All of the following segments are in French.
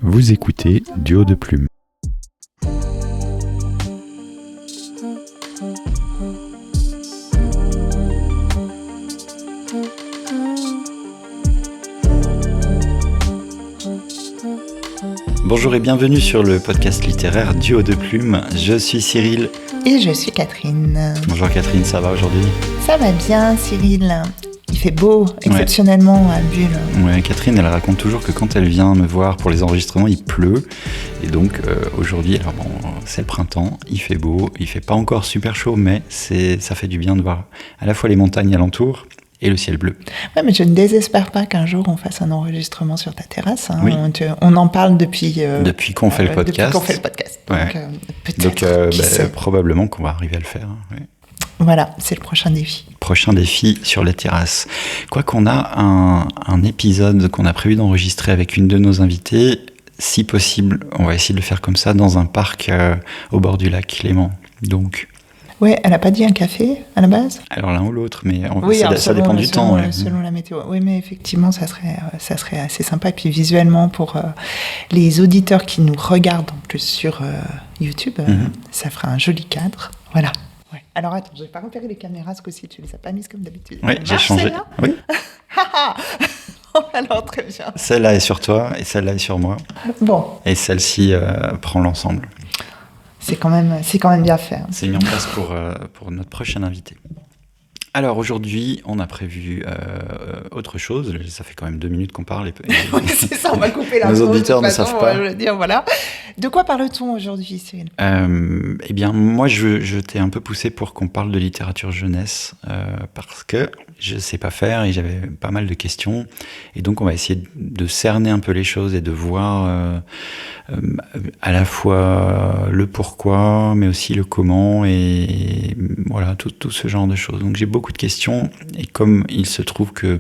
Vous écoutez Duo de Plume. Bonjour et bienvenue sur le podcast littéraire Duo de Plume. Je suis Cyril. Et je suis Catherine. Bonjour Catherine, ça va aujourd'hui ? Ça va bien Cyril. Il fait beau, exceptionnellement, à Bulle. Ouais, Catherine, elle raconte toujours que quand elle vient me voir pour les enregistrements, il pleut. Et donc aujourd'hui, alors bon, c'est le printemps, il fait beau, il fait pas encore super chaud, mais ça fait du bien de voir à la fois les montagnes alentour et le ciel bleu. Ouais, mais je ne désespère pas qu'un jour on fasse un enregistrement sur ta terrasse. Hein. Oui. On en parle depuis qu'on fait le podcast. Depuis qu'on fait le podcast. Ouais. Donc, probablement qu'on va arriver à le faire. Hein. Ouais. Voilà, c'est le prochain défi. Prochain défi sur la terrasse. Quoi qu'on a un épisode qu'on a prévu d'enregistrer avec une de nos invitées, si possible, on va essayer de le faire comme ça dans un parc au bord du lac Léman. Donc. Ouais, elle n'a pas dit un café à la base ? Alors l'un ou l'autre, mais ça dépend du temps. Ouais. Selon la météo. Oui, mais effectivement, ça serait assez sympa. Et puis visuellement, pour les auditeurs qui nous regardent en plus sur YouTube, ça fera un joli cadre. Voilà. Ouais. Alors attends, je vais pas repérer les caméras, ce coup-ci, tu les as pas mises comme d'habitude. Oui, j'ai changé. Oui. Alors très bien. Celle-là est sur toi et celle-là est sur moi. Bon. Et celle-ci prend l'ensemble. C'est quand même bien fait. Hein. C'est mis en place pour notre prochaine invité. Alors aujourd'hui, on a prévu autre chose. Ça fait quand même 2 minutes qu'on parle. Oui, c'est ça, on va couper la Nos auditeurs ne savent pas. Je veux dire, voilà. De quoi parle-t-on aujourd'hui, Cyril ? Eh bien, moi, je t'ai un peu poussé pour qu'on parle de littérature jeunesse parce que je ne sais pas faire et j'avais pas mal de questions. Et donc, on va essayer de cerner un peu les choses et de voir à la fois le pourquoi, mais aussi le comment et voilà, tout ce genre de choses. Donc, j'ai beaucoup de questions et comme il se trouve que,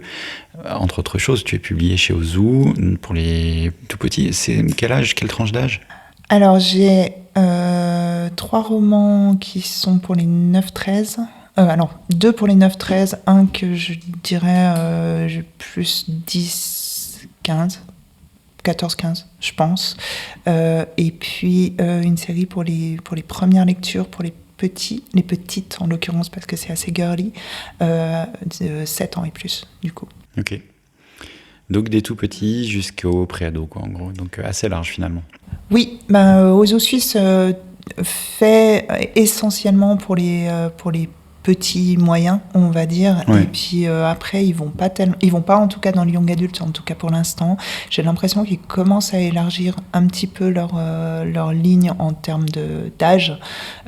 entre autres choses, tu es publié chez Ozu pour les tout petits. C'est quel âge, quelle tranche d'âge ? Alors, j'ai 3 romans qui sont pour les 9-13. Alors, 2 pour les 9-13, un que je dirais plus 10-15, 14-15, je pense. Et puis, une série pour les premières lectures, pour les petites en l'occurrence, parce que c'est assez girly, de 7 ans et plus, du coup. Ok. Donc des tout petits jusqu'au préado, quoi, en gros. Donc assez large, finalement. Oui, Ozo Suisse fait essentiellement pour les petits moyens, on va dire. Ouais. Et puis après, ils vont pas en tout cas dans le young adulte, en tout cas pour l'instant. J'ai l'impression qu'ils commencent à élargir un petit peu leur ligne en termes d'âge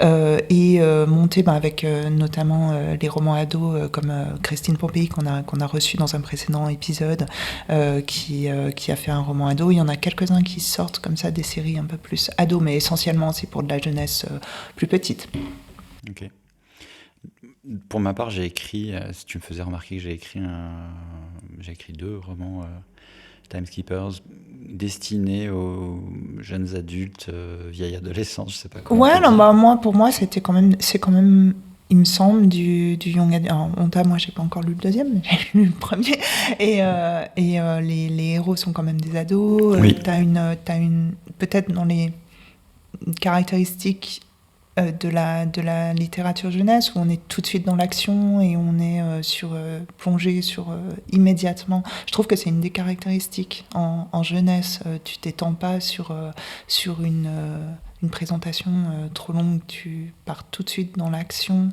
et monter avec notamment les romans ados comme Christine Pompéi qu'on a reçu dans un précédent épisode qui a fait un roman ado. Il y en a quelques-uns qui sortent comme ça des séries un peu plus ados, mais essentiellement c'est pour de la jeunesse plus petite. Ok. Pour ma part, j'ai écrit, si tu me faisais remarquer que j'ai écrit 2 romans Time Skippers destinés aux jeunes adultes, vieilles adolescents, je sais pas comment. Ouais, non, pour moi, c'est quand même, il me semble, du young adulte. Alors, moi, j'ai pas encore lu le deuxième, mais j'ai lu le premier. Et les héros sont quand même des ados. Oui. T'as une, peut-être dans les caractéristiques de la littérature jeunesse où on est tout de suite dans l'action et on est plongé immédiatement. Je trouve que c'est une des caractéristiques en jeunesse. Tu t'étends pas sur une présentation trop longue, tu pars tout de suite dans l'action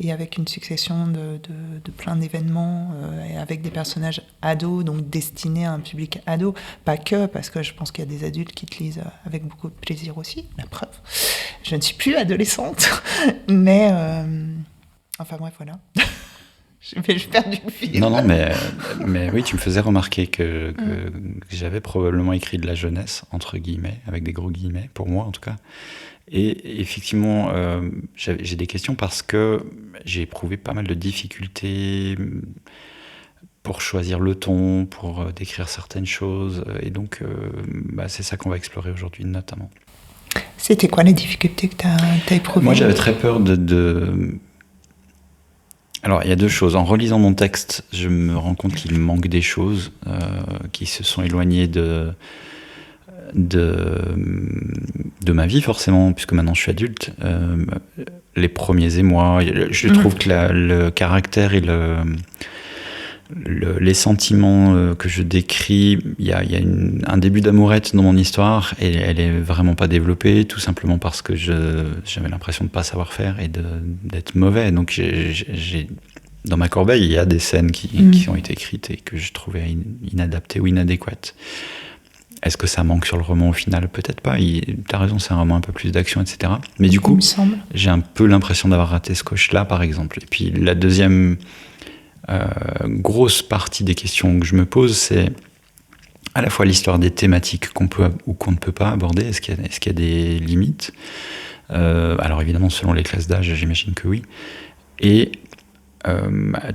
et avec une succession de plein d'événements et avec des personnages ados, donc destinés à un public ado, pas que, parce que je pense qu'il y a des adultes qui te lisent avec beaucoup de plaisir aussi, la preuve. Je ne suis plus adolescente, mais enfin bref, voilà. Je perds du fil. Non, mais oui, tu me faisais remarquer que j'avais probablement écrit de la jeunesse, entre guillemets, avec des gros guillemets, pour moi en tout cas. Et effectivement, j'ai des questions parce que j'ai éprouvé pas mal de difficultés pour choisir le ton, pour décrire certaines choses. Et donc, c'est ça qu'on va explorer aujourd'hui, notamment. C'était quoi les difficultés que tu as éprouvées ? Moi, j'avais très peur de... Alors, il y a 2 choses. En relisant mon texte, je me rends compte qu'il manque des choses qui se sont éloignées de ma vie, forcément, puisque maintenant je suis adulte. Les premiers émois, je trouve que le caractère et les sentiments que je décris, il y a un début d'amourette dans mon histoire, et elle est vraiment pas développée, tout simplement parce que j'avais l'impression de pas savoir faire et d'être mauvais. Donc dans ma corbeille, il y a des scènes qui ont été écrites et que je trouvais inadaptées ou inadéquates. Est-ce que ça manque sur le roman au final ? Peut-être pas. T'as raison, c'est un roman un peu plus d'action, etc. Mais du coup, j'ai un peu l'impression d'avoir raté ce coche-là, par exemple. Et puis la deuxième grosse partie des questions que je me pose, c'est à la fois l'histoire des thématiques qu'on peut ou qu'on ne peut pas aborder. Est-ce qu'il y a des limites ? Alors évidemment, selon les classes d'âge, j'imagine que oui. Et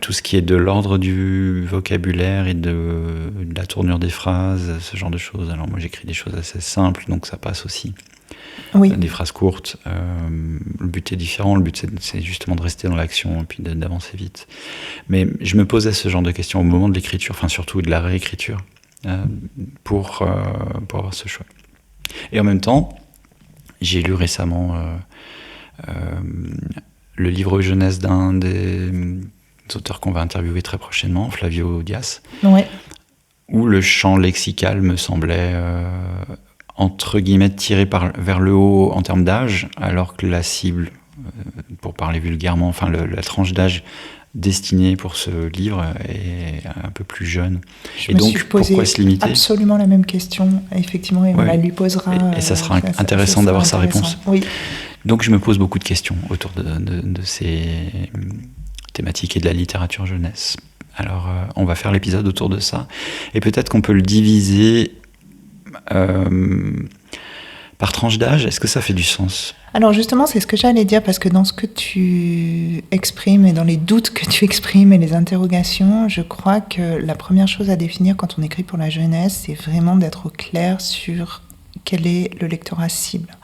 tout ce qui est de l'ordre du vocabulaire et de la tournure des phrases, ce genre de choses. Alors moi j'écris des choses assez simples, donc ça passe aussi. Oui. Des phrases courtes. Le but est différent, le but c'est justement de rester dans l'action et puis d'avancer vite. Mais je me posais ce genre de questions au moment de l'écriture, enfin surtout de la réécriture, pour avoir ce choix. Et en même temps, j'ai lu récemment le livre jeunesse d'un des auteurs qu'on va interviewer très prochainement, Flavio Dias, où le champ lexical me semblait entre guillemets tiré vers le haut en termes d'âge, alors que la cible, pour parler vulgairement, enfin la tranche d'âge destinée pour ce livre est un peu plus jeune. Je me suis posé pourquoi se limiter ? Absolument la même question, effectivement, et on la lui posera. Et ça sera intéressant d'avoir sa réponse. Oui. Donc je me pose beaucoup de questions autour de ces thématiques et de la littérature jeunesse. Alors on va faire l'épisode autour de ça, et peut-être qu'on peut le diviser par tranche d'âge. Est-ce que ça fait du sens ? Alors justement, c'est ce que j'allais dire, parce que dans ce que tu exprimes et dans les doutes que tu exprimes et les interrogations, je crois que la première chose à définir quand on écrit pour la jeunesse, c'est vraiment d'être au clair sur quel est le lectorat cible.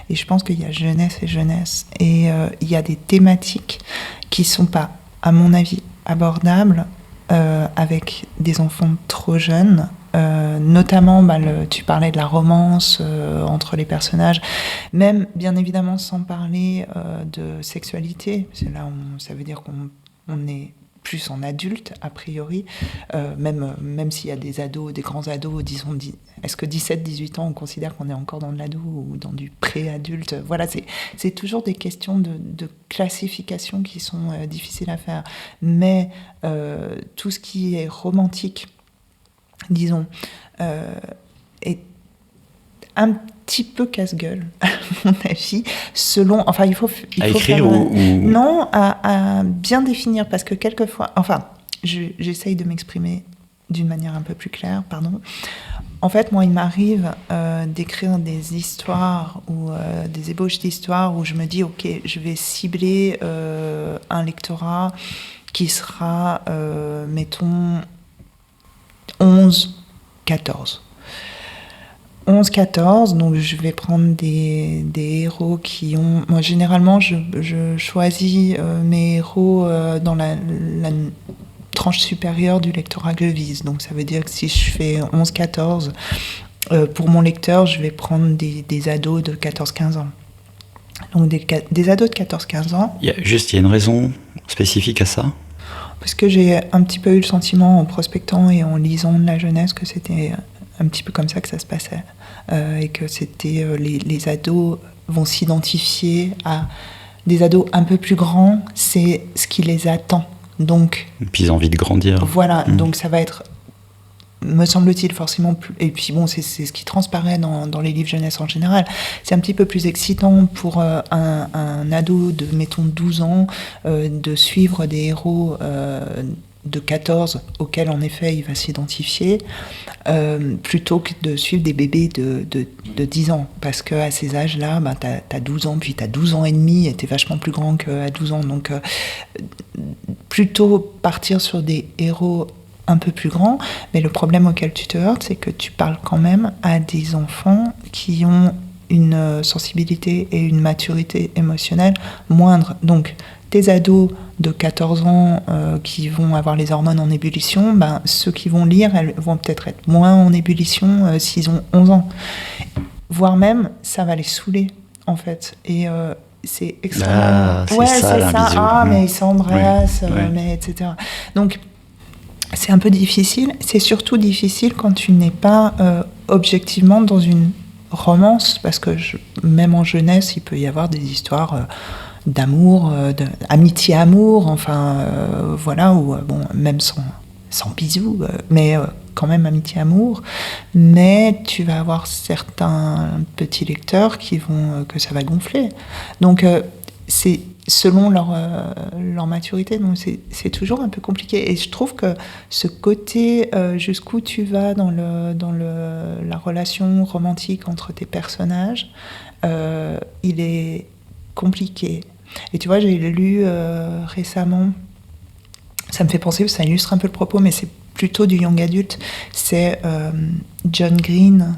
Et je pense qu'il y a jeunesse et jeunesse. Et il y a des thématiques qui ne sont pas, à mon avis, abordables avec des enfants trop jeunes. Notamment, tu parlais de la romance entre les personnages, même bien évidemment sans parler de sexualité. C'est là où ça veut dire qu'on est plus en adulte, a priori, même s'il y a des ados, des grands ados, disons, est-ce que 17-18 ans, on considère qu'on est encore dans de l'ado ou dans du pré-adulte ? Voilà, c'est toujours des questions de classification qui sont difficiles à faire. Mais tout ce qui est romantique, disons, est un petit peu casse-gueule, à mon avis, selon... Enfin, il faut écrire faire, ou... Non, à bien définir, parce que quelquefois... Enfin, j'essaye de m'exprimer d'une manière un peu plus claire, pardon. En fait, moi, il m'arrive d'écrire des histoires ou des ébauches d'histoires où je me dis, OK, je vais cibler un lectorat qui sera, mettons... 11-14. 11-14, donc je vais prendre des héros qui ont... Moi, généralement, je choisis mes héros dans la tranche supérieure du lectorat que je vise. Donc ça veut dire que si je fais 11-14, pour mon lecteur, je vais prendre des ados de 14-15 ans. Donc des ados de 14-15 ans. Il y a une raison spécifique à ça ? Parce que j'ai un petit peu eu le sentiment en prospectant et en lisant de la jeunesse que c'était un petit peu comme ça que ça se passait. Et que c'était les ados vont s'identifier à des ados un peu plus grands, c'est ce qui les attend. Donc, et puis ils ont envie de grandir. Voilà, donc ça va être, me semble-t-il, forcément plus... Et puis bon, c'est ce qui transparaît dans les livres jeunesse en général. C'est un petit peu plus excitant pour un ado de, mettons, 12 ans de suivre des héros de 14 auxquels, en effet, il va s'identifier, plutôt que de suivre des bébés de 10 ans. Parce qu'à ces âges-là, t'as 12 ans, puis t'as 12 ans et demi, et t'es vachement plus grand qu'à 12 ans. Donc, plutôt partir sur des héros un peu plus grand, mais le problème auquel tu te heurtes, c'est que tu parles quand même à des enfants qui ont une sensibilité et une maturité émotionnelle moindre. Donc, tes ados de 14 ans qui vont avoir les hormones en ébullition, ceux qui vont lire, elles vont peut-être être moins en ébullition s'ils ont 11 ans. voire même, ça va les saouler, en fait. Et c'est extrêmement... C'est ça, c'est ça. bisou. Mais ils s'embrassent, Oui. mais etc. Donc, c'est un peu difficile. C'est surtout difficile quand tu n'es pas objectivement dans une romance, parce que même en jeunesse, il peut y avoir des histoires d'amour, d'amitié-amour, enfin, voilà, ou bon, même sans bisous, mais quand même amitié-amour. Mais tu vas avoir certains petits lecteurs que ça va gonfler. Donc, c'est selon leur maturité, donc c'est toujours un peu compliqué. Et je trouve que ce côté jusqu'où tu vas dans la relation romantique entre tes personnages, il est compliqué. Et tu vois, j'ai lu récemment, ça me fait penser, ça illustre un peu le propos, mais c'est plutôt du young adulte, c'est John Green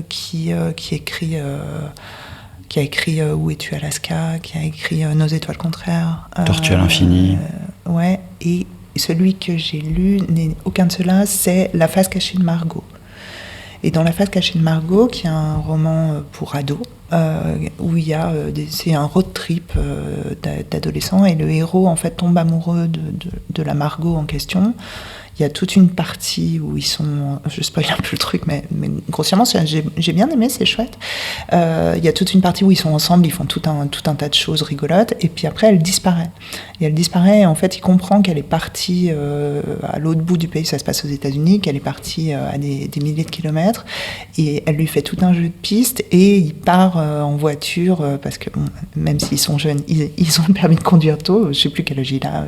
qui écrit... qui a écrit Où es-tu Alaska, qui a écrit Nos étoiles contraires. Tortue à l'infini. Ouais, et celui que j'ai lu n'est aucun de ceux-là, c'est La face cachée de Margot. Et dans La face cachée de Margot, qui est un roman pour ados, où il y a c'est un road trip d'adolescents, et le héros en fait tombe amoureux de la Margot en question. Il y a toute une partie où ils sont... Je spoil un peu le truc, mais grossièrement, j'ai bien aimé, c'est chouette. Il y a toute une partie où ils sont ensemble, ils font tout un tas de choses rigolotes, et puis après, elle disparaît. Et elle disparaît, et en fait, il comprend qu'elle est partie à l'autre bout du pays, ça se passe aux États-Unis, qu'elle est partie à des milliers de kilomètres, et elle lui fait tout un jeu de pistes, et il part en voiture, parce que bon, même s'ils sont jeunes, ils ont le permis de conduire tôt, je ne sais plus quel âge il a,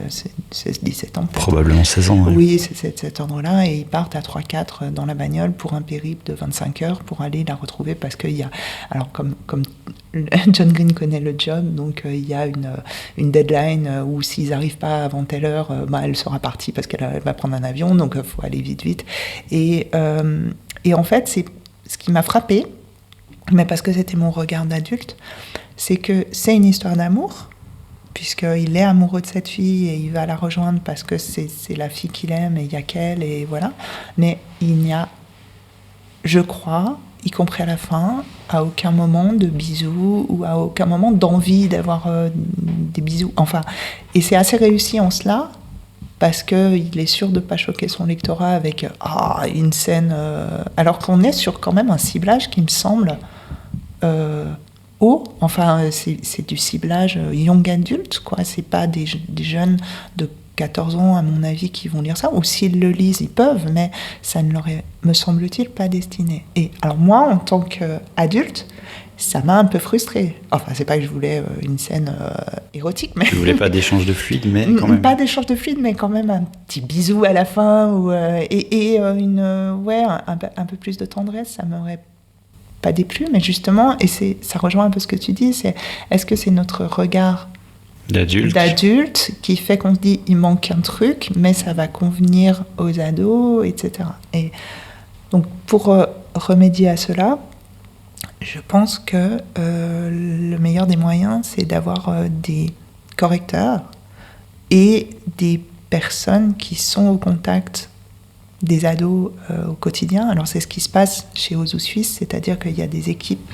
16-17 ans peut-être. Probablement 16 ans. Oui, c'est cet ordre-là, et ils partent à 3-4 dans la bagnole pour un périple de 25 heures pour aller la retrouver, parce qu'il y a, alors comme John Green connaît le job, donc il y a une deadline où s'ils n'arrivent pas avant telle heure, elle sera partie parce qu'elle va prendre un avion, donc il faut aller vite. Et en fait, c'est ce qui m'a frappée, mais parce que c'était mon regard d'adulte, c'est que c'est une histoire d'amour, puisqu'il est amoureux de cette fille et il va la rejoindre parce que c'est la fille qu'il aime et il n'y a qu'elle, et voilà. Mais il n'y a, je crois, y compris à la fin, à aucun moment de bisous ou à aucun moment d'envie d'avoir des bisous. Enfin, et c'est assez réussi en cela, parce qu'il est sûr de ne pas choquer son lectorat avec une scène... alors qu'on est sur quand même un ciblage qui me semble... haut, enfin c'est du ciblage young adulte, quoi. C'est pas des jeunes de 14 ans à mon avis qui vont lire ça, ou s'ils le lisent ils peuvent, mais ça ne leur est, me semble-t-il, pas destiné. Et alors moi en tant qu'adulte, ça m'a un peu frustrée. Enfin, c'est pas que je voulais une scène érotique, mais... Tu voulais pas d'échange de fluide, mais quand même. Pas d'échange de fluide, mais quand même un petit bisou à la fin, ou, et un peu plus de tendresse, ça m'aurait pas déplu, mais justement, et ça rejoint un peu ce que tu dis, c'est est-ce que c'est notre regard d'adulte qui fait qu'on se dit il manque un truc, mais ça va convenir aux ados, etc. Et donc pour remédier à cela, je pense que le meilleur des moyens, c'est d'avoir des correcteurs et des personnes qui sont au contact des ados au quotidien. Alors c'est ce qui se passe chez Ozu Suisse, c'est-à-dire qu'il y a des équipes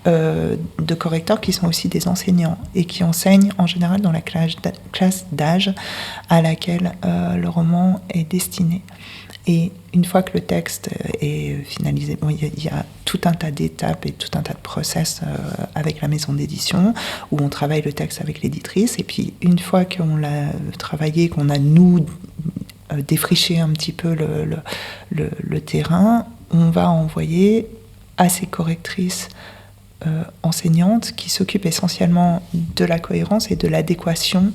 de correcteurs qui sont aussi des enseignants et qui enseignent en général dans la classe d'âge à laquelle le roman est destiné. Et une fois que le texte est finalisé, bon, il y a tout un tas d'étapes et tout un tas de process avec la maison d'édition où on travaille le texte avec l'éditrice, et puis une fois qu'on l'a travaillé, qu'on a nous défricher un petit peu le terrain, on va envoyer à ces correctrices enseignantes qui s'occupent essentiellement de la cohérence et de l'adéquation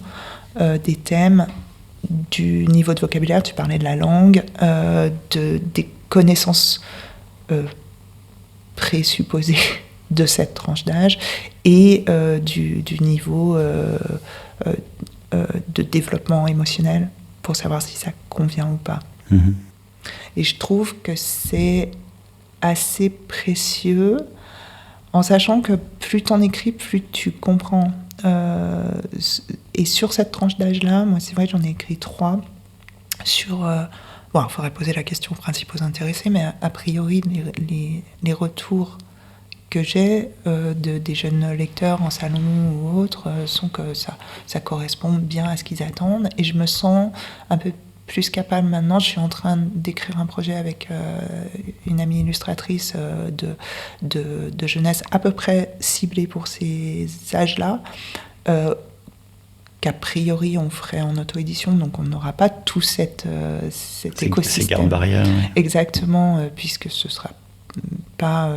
des thèmes, du niveau de vocabulaire, tu parlais de la langue, des connaissances présupposées de cette tranche d'âge, et du niveau de développement émotionnel, pour savoir si ça convient ou pas. Mmh. Et je trouve que c'est assez précieux, en sachant que plus t'en écris, plus tu comprends. Et sur cette tranche d'âge-là, moi c'est vrai que j'en ai écrit 3 sur... il faudrait poser la question aux principaux intéressés, mais a priori, les retours que j'ai des jeunes lecteurs en salon ou autres sont que ça correspond bien à ce qu'ils attendent. Et je me sens un peu plus capable maintenant. Je suis en train d'écrire un projet avec une amie illustratrice de jeunesse à peu près ciblée pour ces âges-là. Qu'a priori on ferait en auto-édition, donc on n'aura pas tout cet écosystème. Ces garde-barrières. Ouais. Exactement, puisque ce sera pas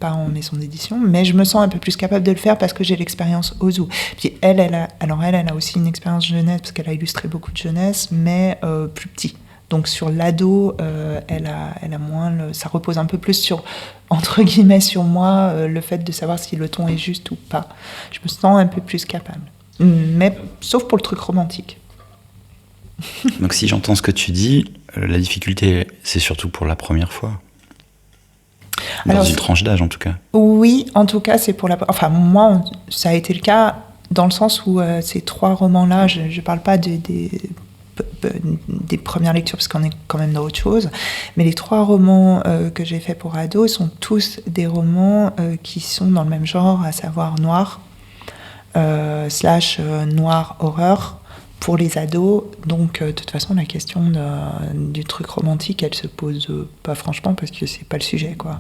en maison d'édition, mais je me sens un peu plus capable de le faire parce que j'ai l'expérience Ozu. Puis elle a aussi une expérience jeunesse parce qu'elle a illustré beaucoup de jeunesse, mais plus petit. Donc sur l'ado, elle a moins ça repose un peu plus sur, entre guillemets, sur moi, le fait de savoir si le ton est juste ou pas. Je me sens un peu plus capable. Mais sauf pour le truc romantique. Donc si j'entends ce que tu dis, la difficulté, c'est surtout pour la première fois. Dans une tranche d'âge, en tout cas. Oui, en tout cas, c'est pour la... Enfin, moi, ça a été le cas dans le sens où ces 3 romans-là, je ne parle pas des premières lectures, parce qu'on est quand même dans autre chose, mais les 3 romans que j'ai faits pour ados sont tous des romans qui sont dans le même genre, à savoir noir, / noir horreur pour les ados. Donc de toute façon la question du truc romantique, elle se pose pas franchement, parce que c'est pas le sujet, quoi.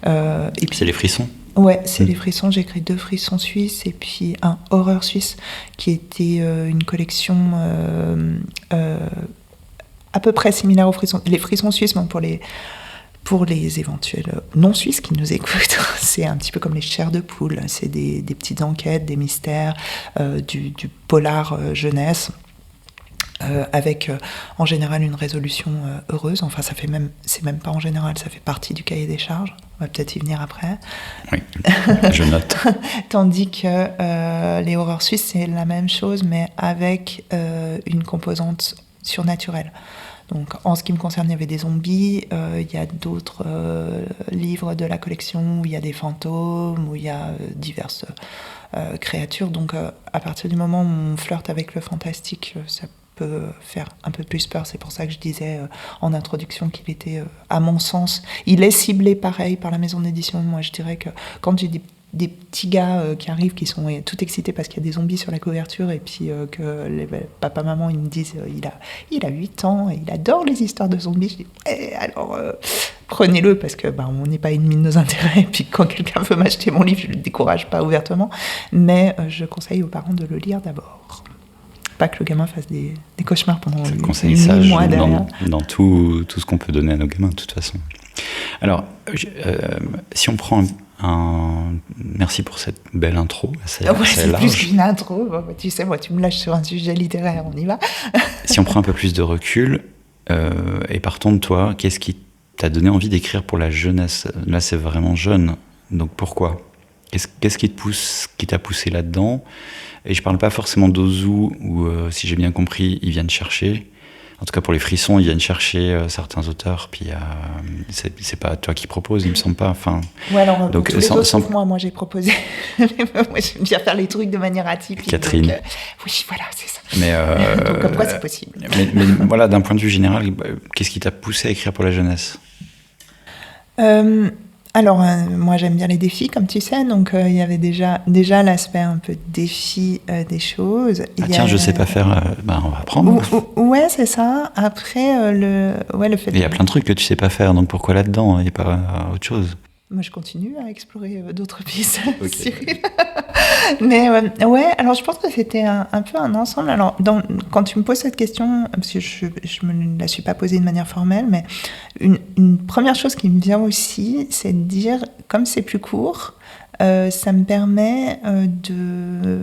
Et puis c'est les frissons. Ouais, c'est les frissons. J'ai écrit 2 frissons suisses et puis un horreur suisse qui était une collection à peu près similaire aux frissons. Les frissons suisses, bon, pour les éventuels non-suisses qui nous écoutent, c'est un petit peu comme les chairs de poule. C'est des petites enquêtes, des mystères, du polar jeunesse, avec en général une résolution heureuse. Enfin, c'est même pas en général, ça fait partie du cahier des charges. On va peut-être y venir après. Oui, je note. Tandis que les horreurs suisses, c'est la même chose, mais avec une composante surnaturelle. Donc, en ce qui me concerne, il y avait des zombies. Il y a d'autres livres de la collection où il y a des fantômes, où il y a diverses créatures. Donc, à partir du moment où on flirte avec le fantastique, ça peut faire un peu plus peur. C'est pour ça que je disais en introduction qu'il était, à mon sens, il est ciblé pareil par la maison d'édition. Moi, je dirais que quand j'ai des petits gars qui arrivent, qui sont tout excités parce qu'il y a des zombies sur la couverture, et puis que les papa-maman, ils me disent il a 8 ans et il adore les histoires de zombies. Je dis alors prenez-le, parce que on n'est pas ennemis de nos intérêts, et puis quand quelqu'un veut m'acheter mon livre, je ne le décourage pas ouvertement, mais je conseille aux parents de le lire d'abord. Pas que le gamin fasse des cauchemars pendant 8 mois derrière. Dans tout ce qu'on peut donner à nos gamins, de toute façon. Alors, si on prend merci pour cette belle intro. C'est large. Plus qu'une intro. Tu sais, moi, tu me lâches sur un sujet littéraire, on y va. Si on prend un peu plus de recul, et partons de toi, qu'est-ce qui t'a donné envie d'écrire pour la jeunesse ? Là, c'est vraiment jeune. Donc, pourquoi ? Qu'est-ce qui t'a poussé là-dedans ? Et je parle pas forcément d'Ozu, où, si j'ai bien compris, ils viennent chercher. En tout cas, pour les frissons, ils viennent chercher certains auteurs, puis c'est pas toi qui proposes, il me semble pas. Enfin, ouais, alors, donc, tous les autres, sauf moi j'ai proposé. Moi, j'aime bien faire les trucs de manière atypique. Catherine. Donc, oui, voilà, c'est ça. Mais, donc, comme quoi, c'est possible. Mais voilà, d'un point de vue général, qu'est-ce qui t'a poussé à écrire pour la jeunesse ? Alors, moi, j'aime bien les défis, comme tu sais, donc il y avait déjà l'aspect un peu défi des choses. Tiens, je sais pas faire, on va apprendre. Ouais, c'est ça. Après, le fait... Il y a plein de trucs que tu sais pas faire, donc pourquoi là-dedans et pas autre chose ? Moi, je continue à explorer d'autres pistes, Cyril. Mais ouais, alors je pense que c'était un peu un ensemble. Alors, quand tu me poses cette question, parce que je me la suis pas posée de manière formelle, mais une première chose qui me vient aussi, c'est de dire, comme c'est plus court, ça me permet de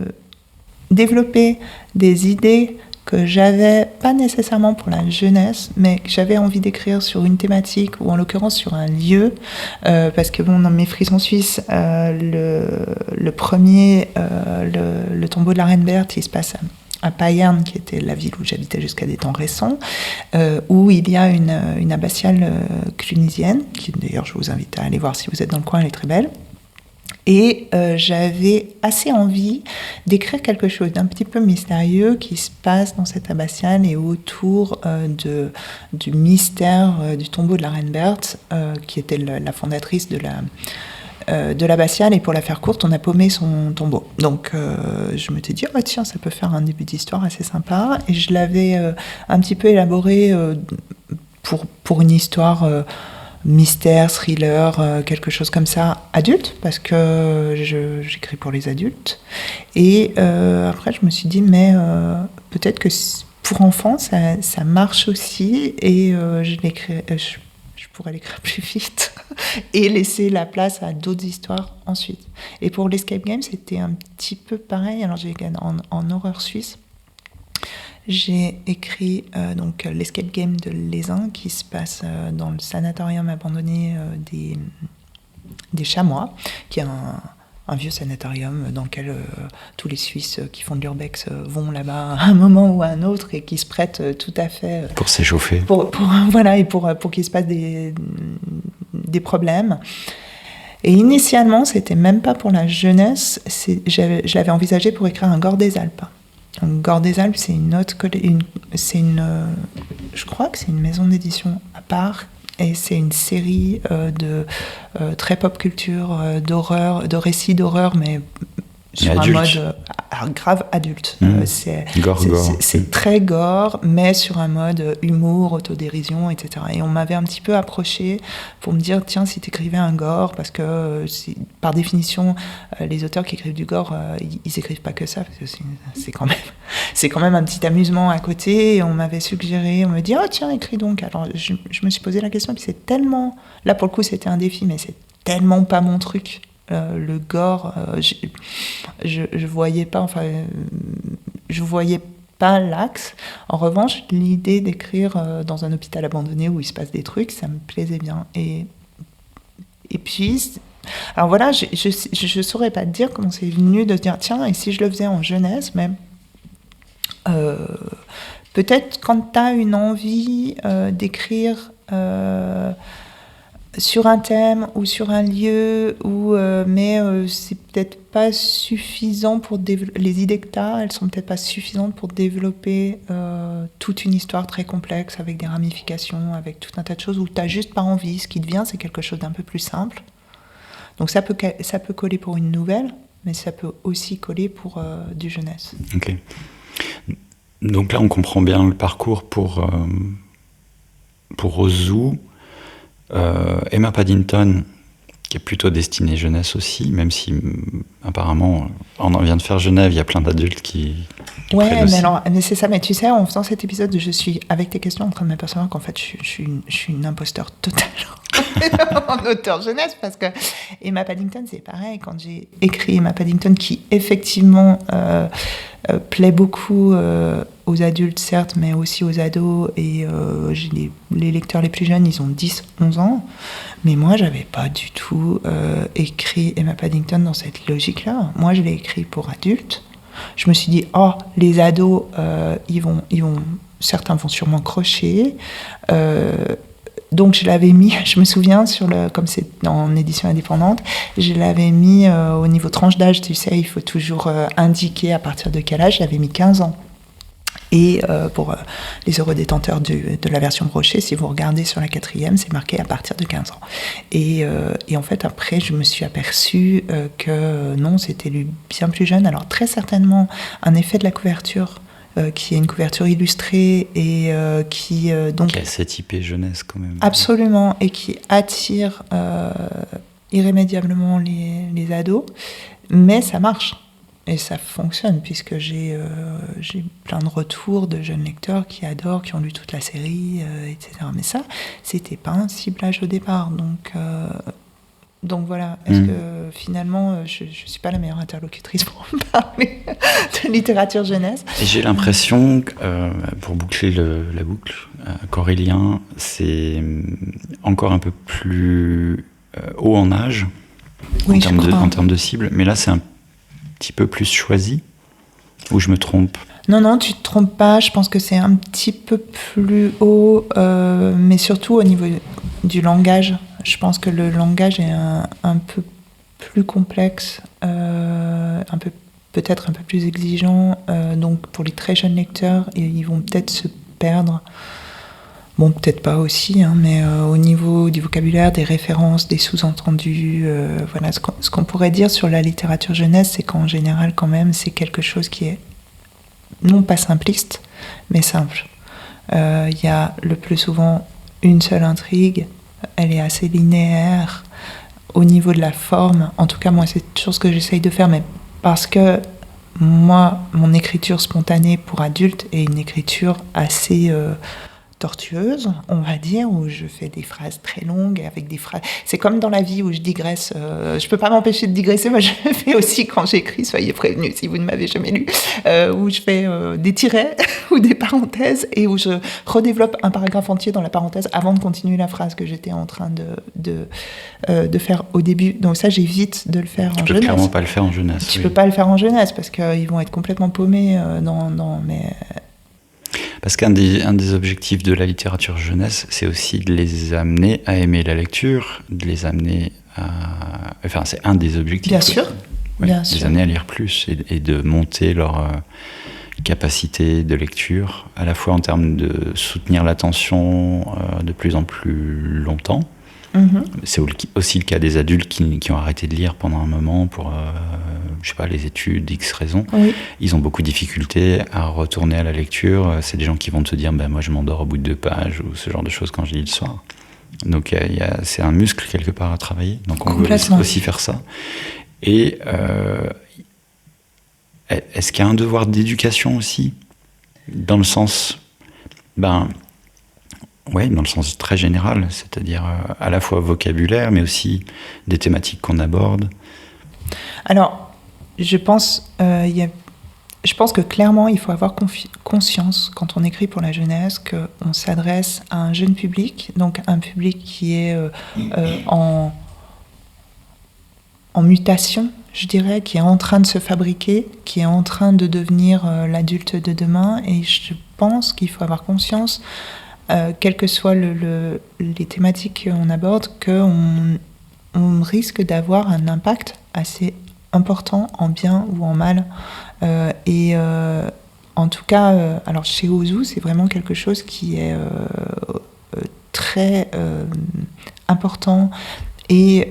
développer des idées que j'avais pas nécessairement pour la jeunesse, mais que j'avais envie d'écrire sur une thématique, ou en l'occurrence sur un lieu, parce que dans mes frissons suisses, le premier, le tombeau de la Reine Berthe, il se passe à Payerne, qui était la ville où j'habitais jusqu'à des temps récents, où il y a une abbatiale clunisienne, qui d'ailleurs je vous invite à aller voir si vous êtes dans le coin, elle est très belle. Et j'avais assez envie d'écrire quelque chose d'un petit peu mystérieux qui se passe dans cette abbatiale et autour du mystère du tombeau de la Reine Berthe, qui était la fondatrice de l'abbatiale, et pour la faire courte, on a paumé son tombeau. Donc je me suis dit, oh, tiens, ça peut faire un début d'histoire assez sympa. Et je l'avais un petit peu élaboré pour une histoire mystère, thriller, quelque chose comme ça, adulte, parce que j'écris pour les adultes. Et après, je me suis dit, mais peut-être que pour enfants, ça marche aussi, et je pourrais l'écrire plus vite et laisser la place à d'autres histoires ensuite. Et pour l'Escape Game, c'était un petit peu pareil. Alors, j'ai en horreur suisse. J'ai écrit donc l'Escape Game de Lézin, qui se passe dans le sanatorium abandonné des Chamois, qui est un vieux sanatorium dans lequel tous les Suisses qui font de l'urbex vont là-bas à un moment ou à un autre, et qui se prêtent tout à fait pour s'échauffer. Voilà, et pour qu'il se passe des problèmes. Et initialement, c'était même pas pour la jeunesse, je l'avais envisagé pour écrire un Gore des Alpes. Donc, Gore des Alpes, c'est je crois que c'est une maison d'édition à part, et c'est une série de très pop culture, d'horreur, de récits d'horreur, mais sur un mode grave adulte. C'est très gore, mais sur un mode humour, autodérision, etc. Et on m'avait un petit peu approché pour me dire, tiens, si tu écrivais un gore, parce que par définition, les auteurs qui écrivent du gore, ils écrivent pas que ça, parce que c'est quand même un petit amusement à côté. Et on m'avait suggéré, on me dit, oh tiens, écris donc. Alors je me suis posé la question, puis c'est tellement, là pour le coup c'était un défi, mais c'est tellement pas mon truc. Le gore, je voyais pas, je voyais pas l'axe. En revanche, l'idée d'écrire dans un hôpital abandonné où il se passe des trucs, ça me plaisait bien. Et puis, alors voilà, je saurais pas te dire comment c'est venu de se dire, tiens, et si je le faisais en jeunesse, mais peut-être quand tu as une envie d'écrire sur un thème ou sur un lieu, mais c'est peut-être pas suffisant pour les idées que t'as, elles sont peut-être pas suffisantes pour développer toute une histoire très complexe avec des ramifications, avec tout un tas de choses où t'as juste pas envie. Ce qui te vient, c'est quelque chose d'un peu plus simple. Donc ça peut coller pour une nouvelle, mais ça peut aussi coller pour du jeunesse. Ok. Donc là, on comprend bien le parcours pour Ozu. Emma Paddington, qui est plutôt destinée jeunesse aussi, même si apparemment on en vient de faire Genève, il y a plein d'adultes qui ouais, mais c'est ça. Mais tu sais, en faisant cet épisode, je suis avec tes questions en train de m'apercevoir qu'en fait, je suis une imposteur totale en auteur jeunesse, parce que Emma Paddington, c'est pareil. Quand j'ai écrit Emma Paddington, qui effectivement plaît beaucoup aux adultes, certes, mais aussi aux ados, et les lecteurs les plus jeunes, ils ont 10-11 ans, mais moi, j'avais pas du tout écrit Emma Paddington dans cette logique-là. Moi, je l'ai écrit pour adultes. Je me suis dit, oh, les ados, certains vont sûrement crocher. Donc je l'avais mis, je me souviens, comme c'est en édition indépendante, je l'avais mis au niveau tranche d'âge, tu sais, il faut toujours indiquer à partir de quel âge. J'avais mis 15 ans. Et pour les heureux détenteurs de la version brochée, si vous regardez sur la 4e, c'est marqué à partir de 15 ans. Et en fait, après, je me suis aperçue que non, c'était lu bien plus jeune. Alors très certainement, un effet de la couverture, qui est une couverture illustrée et qui donc qui a assez typé jeunesse quand même. Absolument, et qui attire irrémédiablement les ados, mais ça marche et ça fonctionne, puisque j'ai plein de retours de jeunes lecteurs qui adorent, qui ont lu toute la série, etc. Mais ça, c'était pas un ciblage au départ, donc voilà. Est-ce que finalement, je suis pas la meilleure interlocutrice pour parler de littérature jeunesse. Et j'ai l'impression, pour boucler la boucle, Corélien, c'est encore un peu plus haut en âge, oui, en termes de cible, mais là c'est un petit peu plus choisi, ou je me trompe? Non, tu te trompes pas. Je pense que c'est un petit peu plus haut, mais surtout au niveau du langage. Je pense que le langage est un peu plus complexe, peut-être un peu plus exigeant. Donc pour les très jeunes lecteurs, ils vont peut-être se perdre Bon, peut-être pas aussi, hein, mais au niveau du vocabulaire, des références, des sous-entendus, voilà, ce qu'on pourrait dire sur la littérature jeunesse, c'est qu'en général, quand même, c'est quelque chose qui est non pas simpliste, mais simple. Il y a le plus souvent une seule intrigue, elle est assez linéaire. Au niveau de la forme, en tout cas, moi, c'est toujours ce que j'essaye de faire, mais parce que moi, mon écriture spontanée pour adultes est une écriture assez tortueuse, on va dire, où je fais des phrases très longues avec des phrases. C'est comme dans la vie où je digresse. Je peux pas m'empêcher de digresser. Moi, je le fais aussi quand j'écris. Soyez prévenus si vous ne m'avez jamais lu, où je fais des tirets ou des parenthèses et où je redéveloppe un paragraphe entier dans la parenthèse avant de continuer la phrase que j'étais en train de faire au début. Donc ça, j'évite de le faire en jeunesse. Tu peux clairement pas le faire en jeunesse. Tu peux pas le faire en jeunesse parce qu'ils vont être complètement paumés dans mes... Parce qu'un des objectifs de la littérature jeunesse, c'est aussi de les amener à aimer la lecture, de les amener à... Enfin, c'est un des objectifs. Bien sûr. Ouais, Bien les sûr. amener à lire plus et de monter leur capacité de lecture, à la fois en termes de soutenir l'attention de plus en plus longtemps. Mm-hmm. C'est aussi le cas des adultes qui ont arrêté de lire pendant un moment pour, je sais pas, les études, X raisons. Oui. Ils ont beaucoup de difficultés à retourner à la lecture. C'est des gens qui vont te dire, moi je m'endors au bout de 2 pages ou ce genre de choses quand je lis le soir. Donc c'est un muscle quelque part à travailler. Donc on veut aussi faire ça. Et est-ce qu'il y a un devoir d'éducation aussi, dans le sens... Oui, dans le sens très général, c'est-à-dire à la fois vocabulaire, mais aussi des thématiques qu'on aborde. Alors, je pense que clairement, il faut avoir conscience, quand on écrit pour la jeunesse, qu'on s'adresse à un jeune public, donc un public qui est en mutation, je dirais, qui est en train de se fabriquer, qui est en train de devenir l'adulte de demain. Et je pense qu'il faut avoir conscience, quelles que soient les thématiques qu'on aborde, qu'on risque d'avoir un impact assez important en bien ou en mal. En tout cas, alors chez Ozu, c'est vraiment quelque chose qui est très important et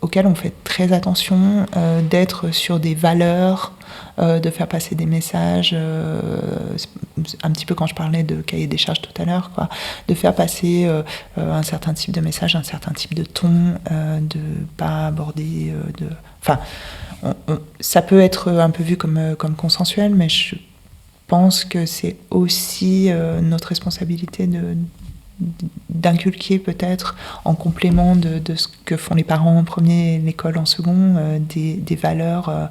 auquel on fait très attention, d'être sur des valeurs, de faire passer des messages, un petit peu quand je parlais de cahier des charges tout à l'heure, quoi, de faire passer un certain type de message, un certain type de ton, de pas aborder... Enfin, ça peut être un peu vu comme consensuel, mais je pense que c'est aussi notre responsabilité d'inculquer peut-être en complément de ce que font les parents en premier et l'école en second, des valeurs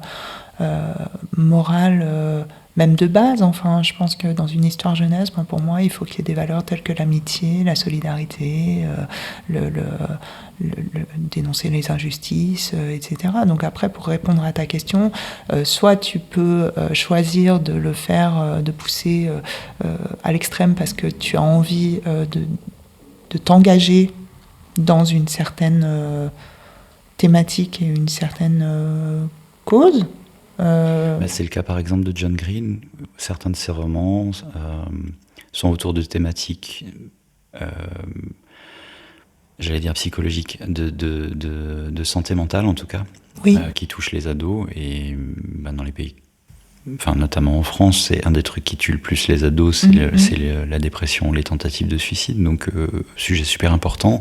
morales, même de base. Enfin, je pense que dans une histoire jeunesse, pour moi, il faut qu'il y ait des valeurs telles que l'amitié, la solidarité, dénoncer les injustices, etc. Donc après, pour répondre à ta question, soit tu peux choisir de le faire, de pousser à l'extrême parce que tu as envie de t'engager dans une certaine thématique et une certaine cause. C'est le cas par exemple de John Green. Certains de ses romans sont autour de thématiques, j'allais dire psychologiques, de santé mentale en tout cas, oui. Qui touchent les ados et dans les pays. Enfin, notamment en France, c'est un des trucs qui tue le plus les ados, c'est la dépression, les tentatives de suicide. Donc, sujet super important,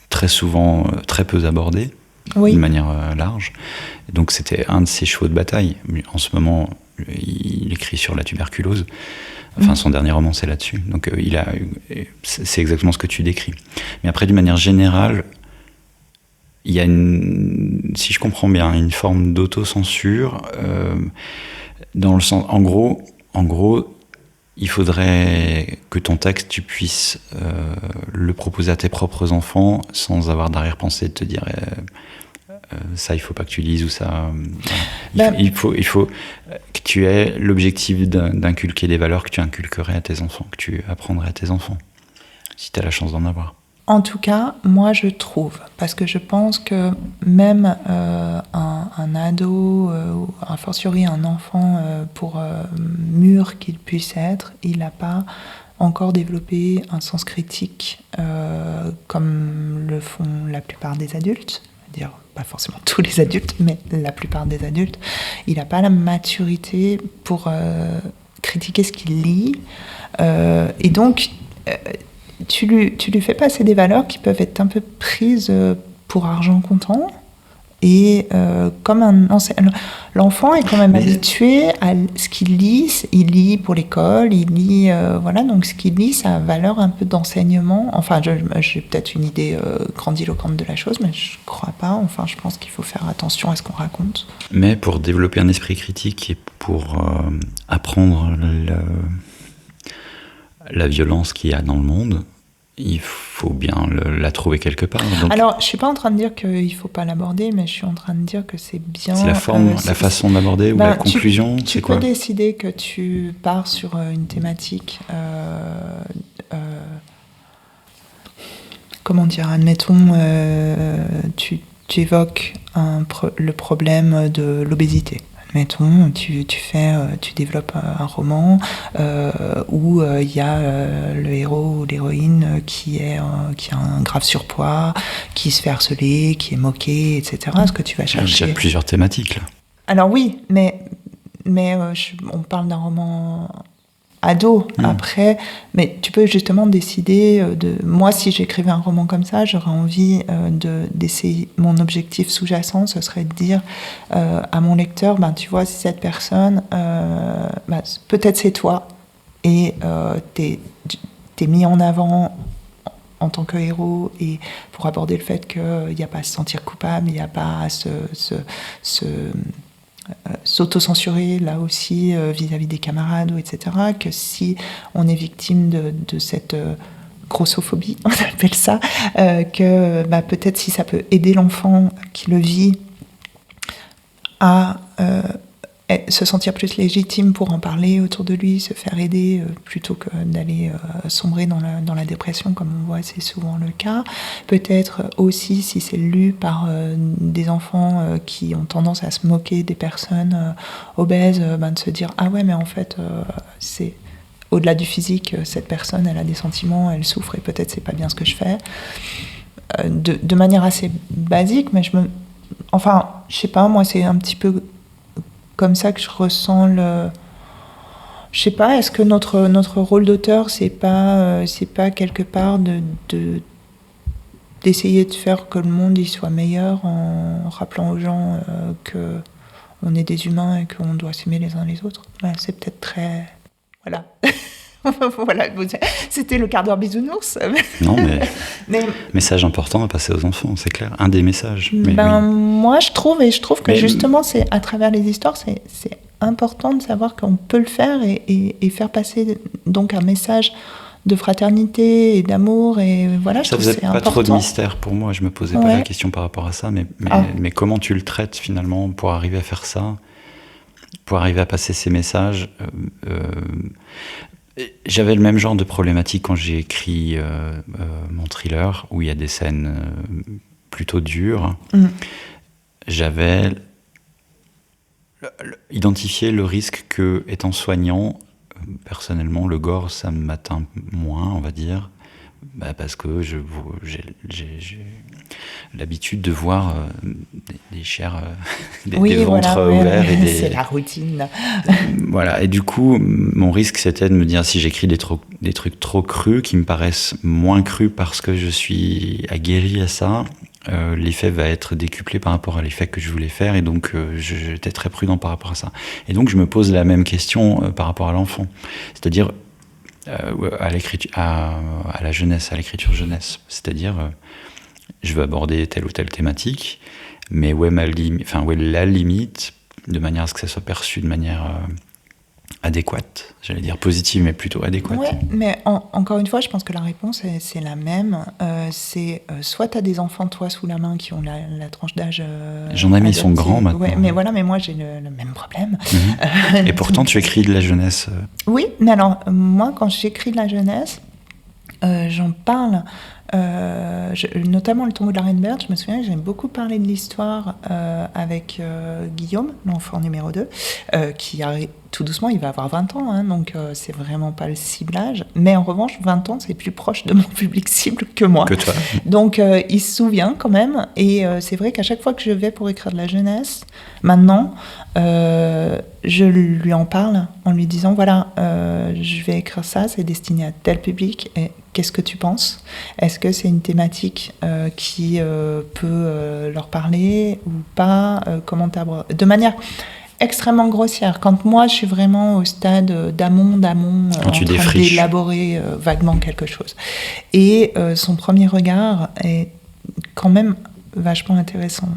très souvent très peu abordé, oui. De manière large. Donc, c'était un de ses chevaux de bataille. En ce moment, il écrit sur la tuberculose. Enfin, son dernier roman, c'est là-dessus. Donc, c'est exactement ce que tu décris. Mais après, d'une manière générale, il y a si je comprends bien, une forme d'autocensure, dans le sens, en gros, il faudrait que ton texte, tu puisses le proposer à tes propres enfants sans avoir d'arrière-pensée de te dire ça, il faut pas que tu lises ou ça. Il faut que tu aies l'objectif d'inculquer des valeurs que tu inculquerais à tes enfants, que tu apprendrais à tes enfants, si tu as la chance d'en avoir. En tout cas, moi je trouve, parce que je pense que même un ado, a fortiori un enfant, pour mûr qu'il puisse être, il n'a pas encore développer un sens critique comme le font la plupart des adultes, c'est-à-dire pas forcément tous les adultes, mais la plupart des adultes. Il n'a pas la maturité pour critiquer ce qu'il lit, et donc tu lui fais passer des valeurs qui peuvent être un peu prises pour argent comptant. Et comme l'enfant est quand même habitué à ce qu'il lit. Il lit pour l'école, il lit, voilà, donc ce qu'il lit, ça a valeur un peu d'enseignement. Enfin, j'ai peut-être une idée grandiloquente de la chose, mais je crois pas. Enfin, je pense qu'il faut faire attention à ce qu'on raconte. Mais pour développer un esprit critique et pour apprendre la violence qu'il y a dans le monde, il faut bien la trouver quelque part. Donc, alors, je ne suis pas en train de dire qu'il ne faut pas l'aborder, mais je suis en train de dire que c'est bien... C'est la forme, la façon d'aborder ou la conclusion, c'est quoi ? Tu peux décider que tu pars sur une thématique... comment dire, admettons, tu évoques le problème de l'obésité. Mettons, tu développes un roman où il y a le héros ou l'héroïne qui a un grave surpoids, qui se fait harceler, qui est moqué, etc. Ce que tu vas chercher. Il y a plusieurs thématiques là. Alors oui, mais on parle d'un roman ado après, mais tu peux justement décider moi, si j'écrivais un roman comme ça, j'aurais envie d'essayer. Mon objectif sous-jacent, ce serait de dire à mon lecteur, tu vois, si cette personne, peut-être c'est toi, et t'es mis en avant en tant que héros, et pour aborder le fait qu'il n'y a pas à se sentir coupable, il n'y a pas à s'auto-censurer là aussi vis-à-vis des camarades, etc., que si on est victime de cette grossophobie, on appelle ça, que peut-être si ça peut aider l'enfant qui le vit à se sentir plus légitime pour en parler autour de lui, se faire aider plutôt que d'aller sombrer dans la dépression, comme on voit c'est souvent le cas. Peut-être aussi, si c'est lu par des enfants qui ont tendance à se moquer des personnes obèses, de se dire « Ah ouais, mais en fait, c'est au-delà du physique, cette personne, elle a des sentiments, elle souffre et peut-être c'est pas bien ce que je fais. » De manière assez basique, mais je sais pas, moi c'est un petit peu comme ça que je ressens je sais pas, est-ce que notre rôle d'auteur, c'est pas quelque part d'essayer de faire que le monde y soit meilleur en rappelant aux gens que on est des humains et qu'on doit s'aimer les uns les autres. C'est peut-être très... Voilà. Voilà, c'était le quart d'heure bisounours. Non, mais message important à passer aux enfants, c'est clair. Un des messages. Moi, je trouve que justement, c'est à travers les histoires, c'est important de savoir qu'on peut le faire et faire passer donc un message de fraternité et d'amour, et voilà, je trouve que c'est important. Ça faisait pas trop de mystère pour moi, je me posais pas la question par rapport à ça, mais comment tu le traites finalement pour arriver à faire ça, pour arriver à passer ces messages J'avais le même genre de problématique quand j'ai écrit mon thriller, où il y a des scènes plutôt dures. J'avais identifié le risque que, étant soignant, personnellement, le gore, ça m'atteint moins, on va dire, parce que j'ai l'habitude de voir des chairs, des ventres ouverts. C'est la routine. Voilà, et du coup, mon risque, c'était de me dire, si j'écris des trucs trop crus, qui me paraissent moins crus parce que je suis aguerri à ça, l'effet va être décuplé par rapport à l'effet que je voulais faire, et donc j'étais très prudent par rapport à ça. Et donc je me pose la même question par rapport à l'enfant, c'est-à-dire à la jeunesse, à l'écriture jeunesse, c'est-à-dire je veux aborder telle ou telle thématique, mais où est la limite, de manière à ce que ça soit perçu de manière adéquate, j'allais dire positive, mais plutôt adéquate. Ouais, mais encore une fois, je pense que la réponse, c'est la même. C'est soit tu as des enfants, toi, sous la main, qui ont la tranche d'âge... J'en ai mis, ils sont grands maintenant. Ouais, mais voilà, mais moi, j'ai le même problème. Et pourtant, tu écris de la jeunesse. Oui, mais alors, moi, quand j'écris de la jeunesse, j'en parle Notamment le Tombeau de la Reine Berthe, je me souviens que j'aime beaucoup parler de l'histoire avec Guillaume, l'enfant numéro 2, qui arrive tout doucement, il va avoir 20 ans, hein, donc c'est vraiment pas le ciblage. Mais en revanche, 20 ans, c'est plus proche de mon public cible que moi. Que toi. Donc il se souvient quand même, et c'est vrai qu'à chaque fois que je vais pour écrire de la jeunesse, maintenant, je lui en parle en lui disant, voilà, je vais écrire ça, c'est destiné à tel public, et qu'est-ce que tu penses ? Est-ce que c'est une thématique qui peut leur parler ou pas ? Comment t'abordes ? De manière extrêmement grossière. Quand moi, je suis vraiment au stade d'amont, en train d'élaborer vaguement quelque chose. Et son premier regard est quand même vachement intéressant.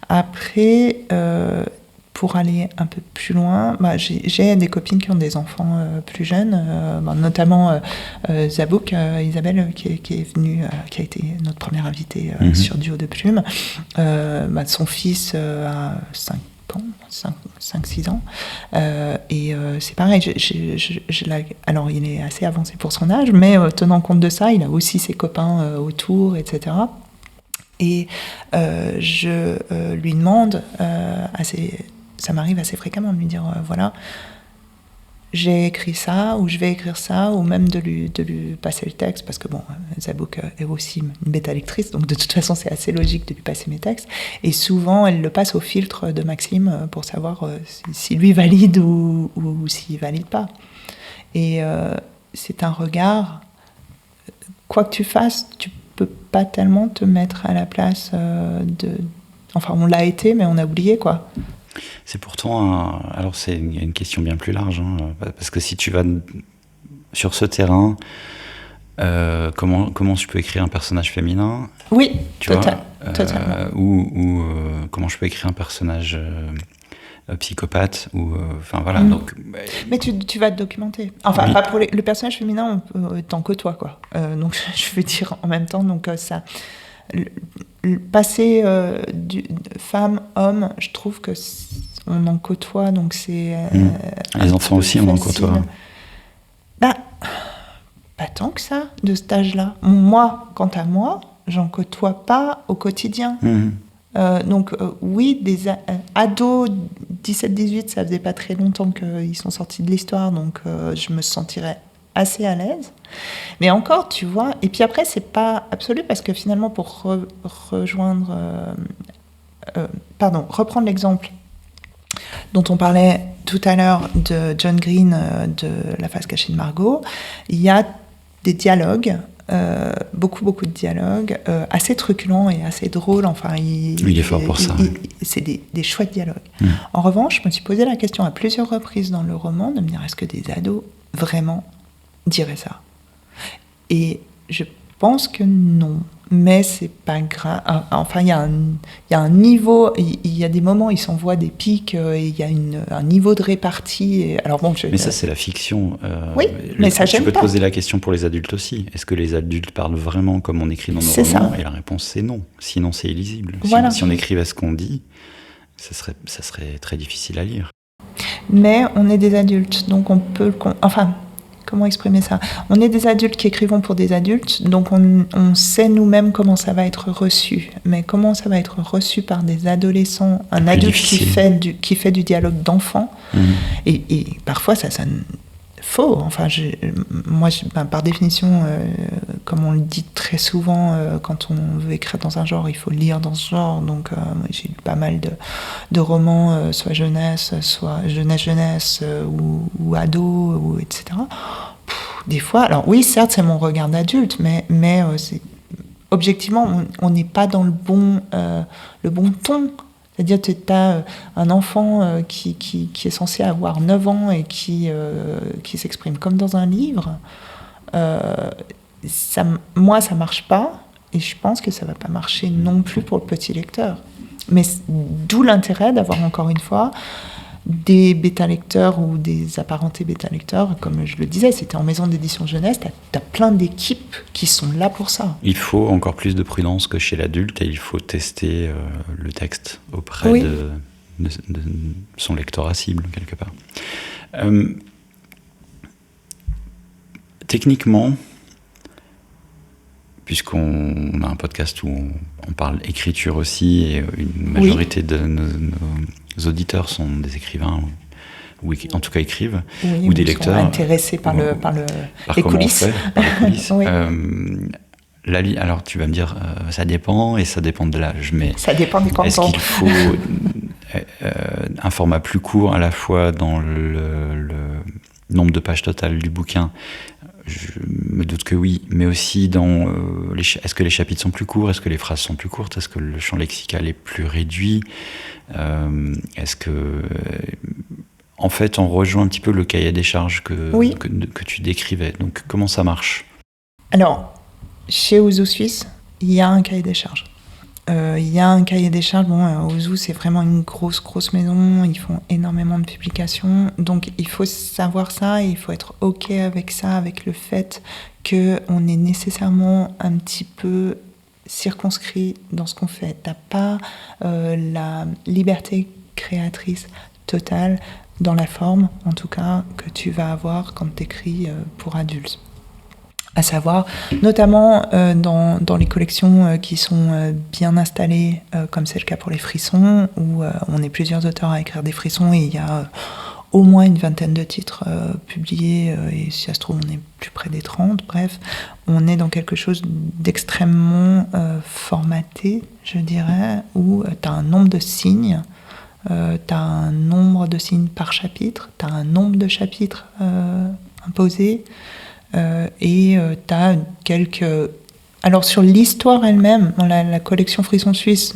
Après, pour aller un peu plus loin, j'ai des copines qui ont des enfants plus jeunes, notamment Zabouk, Isabelle, qui est venue, qui a été notre première invitée sur Duo de Plume. Son fils a 5-6 ans. Et c'est pareil, alors il est assez avancé pour son âge, mais tenant compte de ça, il a aussi ses copains autour, etc. Et je lui demande, ça m'arrive assez fréquemment de lui dire, voilà, j'ai écrit ça, ou je vais écrire ça, ou même de lui passer le texte, parce que bon, Zabouk est aussi une bêta-lectrice, donc de toute façon c'est assez logique de lui passer mes textes, et souvent elle le passe au filtre de Maxime pour savoir si lui valide ou s'il valide pas. Et c'est un regard, quoi que tu fasses, tu peux pas tellement te mettre à la place Enfin, on l'a été, mais on a oublié, quoi. C'est pourtant alors c'est une question bien plus large, hein, parce que si tu vas sur ce terrain, comment je peux écrire un personnage féminin ? Oui, totalement. Ou comment je peux écrire un personnage psychopathe ou enfin voilà. Donc mais tu vas te documenter, enfin oui. Pas pour le personnage féminin tant que toi, quoi. Donc je veux dire en même temps, donc ça passer du femme homme, je trouve que on en côtoie, donc c'est les enfants aussi on en côtoie. Pas tant que ça de cet âge-là. Moi, quant à moi, j'en côtoie pas au quotidien. Donc oui, des ados 17-18, ça faisait pas très longtemps qu'ils sont sortis de l'histoire, donc je me sentirais assez à l'aise. Mais encore, tu vois, et puis après, c'est pas absolu, parce que finalement, pour reprendre l'exemple dont on parlait tout à l'heure de John Green, de La face cachée de Margot, il y a des dialogues, beaucoup de dialogues, assez truculents et assez drôles. Enfin, il est fort pour ça. C'est des chouettes dialogues. En revanche, je me suis posé la question à plusieurs reprises dans le roman de me dire, est-ce que des ados vraiment diraient ça ? Et je pense que non, mais c'est pas grave. Enfin, il y a un niveau, il y a des moments, ils s'envoient des pics, et il y a un niveau de répartie. Alors bon, mais ça, c'est la fiction. Oui, mais ça j'aime pas. Tu peux te poser la question pour les adultes aussi. Est-ce que les adultes parlent vraiment comme on écrit dans nos romans ? Et la réponse, c'est non. Sinon, c'est illisible. Voilà. Si on écrivait ce qu'on dit, ça serait très difficile à lire. Mais on est des adultes, donc on peut... Enfin... Comment exprimer ça ? On est des adultes qui écrivons pour des adultes, donc on sait nous-mêmes comment ça va être reçu. Mais comment ça va être reçu par des adolescents, un adulte qui fait du dialogue d'enfant, et parfois ça sonne faux. Enfin, moi, par définition, comme on le dit très souvent, quand on veut écrire dans un genre, il faut lire dans ce genre. Donc j'ai lu pas mal de romans, soit jeunesse, soit jeunesse, ou ado, etc. Des fois, alors oui, certes, c'est mon regard d'adulte, mais c'est, objectivement, on n'est pas dans le bon ton. C'est-à-dire que tu as un enfant qui est censé avoir 9 ans et qui s'exprime comme dans un livre. Moi, ça ne marche pas, et je pense que ça ne va pas marcher non plus pour le petit lecteur. Mais d'où l'intérêt d'avoir, encore une fois, des bêta-lecteurs ou des apparentés bêta-lecteurs. Comme je le disais, c'était en maison d'édition jeunesse, tu as plein d'équipes qui sont là pour ça. Il faut encore plus de prudence que chez l'adulte, et il faut tester le texte auprès de son lectorat cible, quelque part. Techniquement, puisqu'on a un podcast où on parle écriture aussi, et une majorité de nos auditeurs sont des écrivains, ou en tout cas écrivent, ou des lecteurs. Intéressés par les coulisses. Par les coulisses. Oui. Alors tu vas me dire, ça dépend, et ça dépend de l'âge, mais ça dépend des est-ce qu'il faut un format plus court à la fois dans le nombre de pages totales du bouquin? Je me doute que oui, mais aussi dans est-ce que les chapitres sont plus courts, est-ce que les phrases sont plus courtes, est-ce que le champ lexical est plus réduit, est-ce que en fait on rejoint un petit peu le cahier des charges que tu décrivais. Donc comment ça marche? Alors chez Ouzou Suisse, il y a un cahier des charges. Il y a un cahier des charges. Ouzou, c'est vraiment une grosse maison. Ils font énormément de publications. Donc, il faut savoir ça et il faut être OK avec ça, avec le fait qu'on est nécessairement un petit peu circonscrit dans ce qu'on fait. T'as pas la liberté créatrice totale dans la forme, en tout cas, que tu vas avoir quand tu écris pour adultes. À savoir, notamment dans les collections qui sont bien installées, comme c'est le cas pour les frissons, où on est plusieurs auteurs à écrire des frissons, et il y a au moins une vingtaine de titres publiés, et si ça se trouve, on est plus près des 30. Bref, on est dans quelque chose d'extrêmement formaté, je dirais, où tu as un nombre de signes, tu as un nombre de signes par chapitre, tu as un nombre de chapitres imposés, et tu as quelques... Alors sur l'histoire elle-même, dans la collection Frisson Suisse,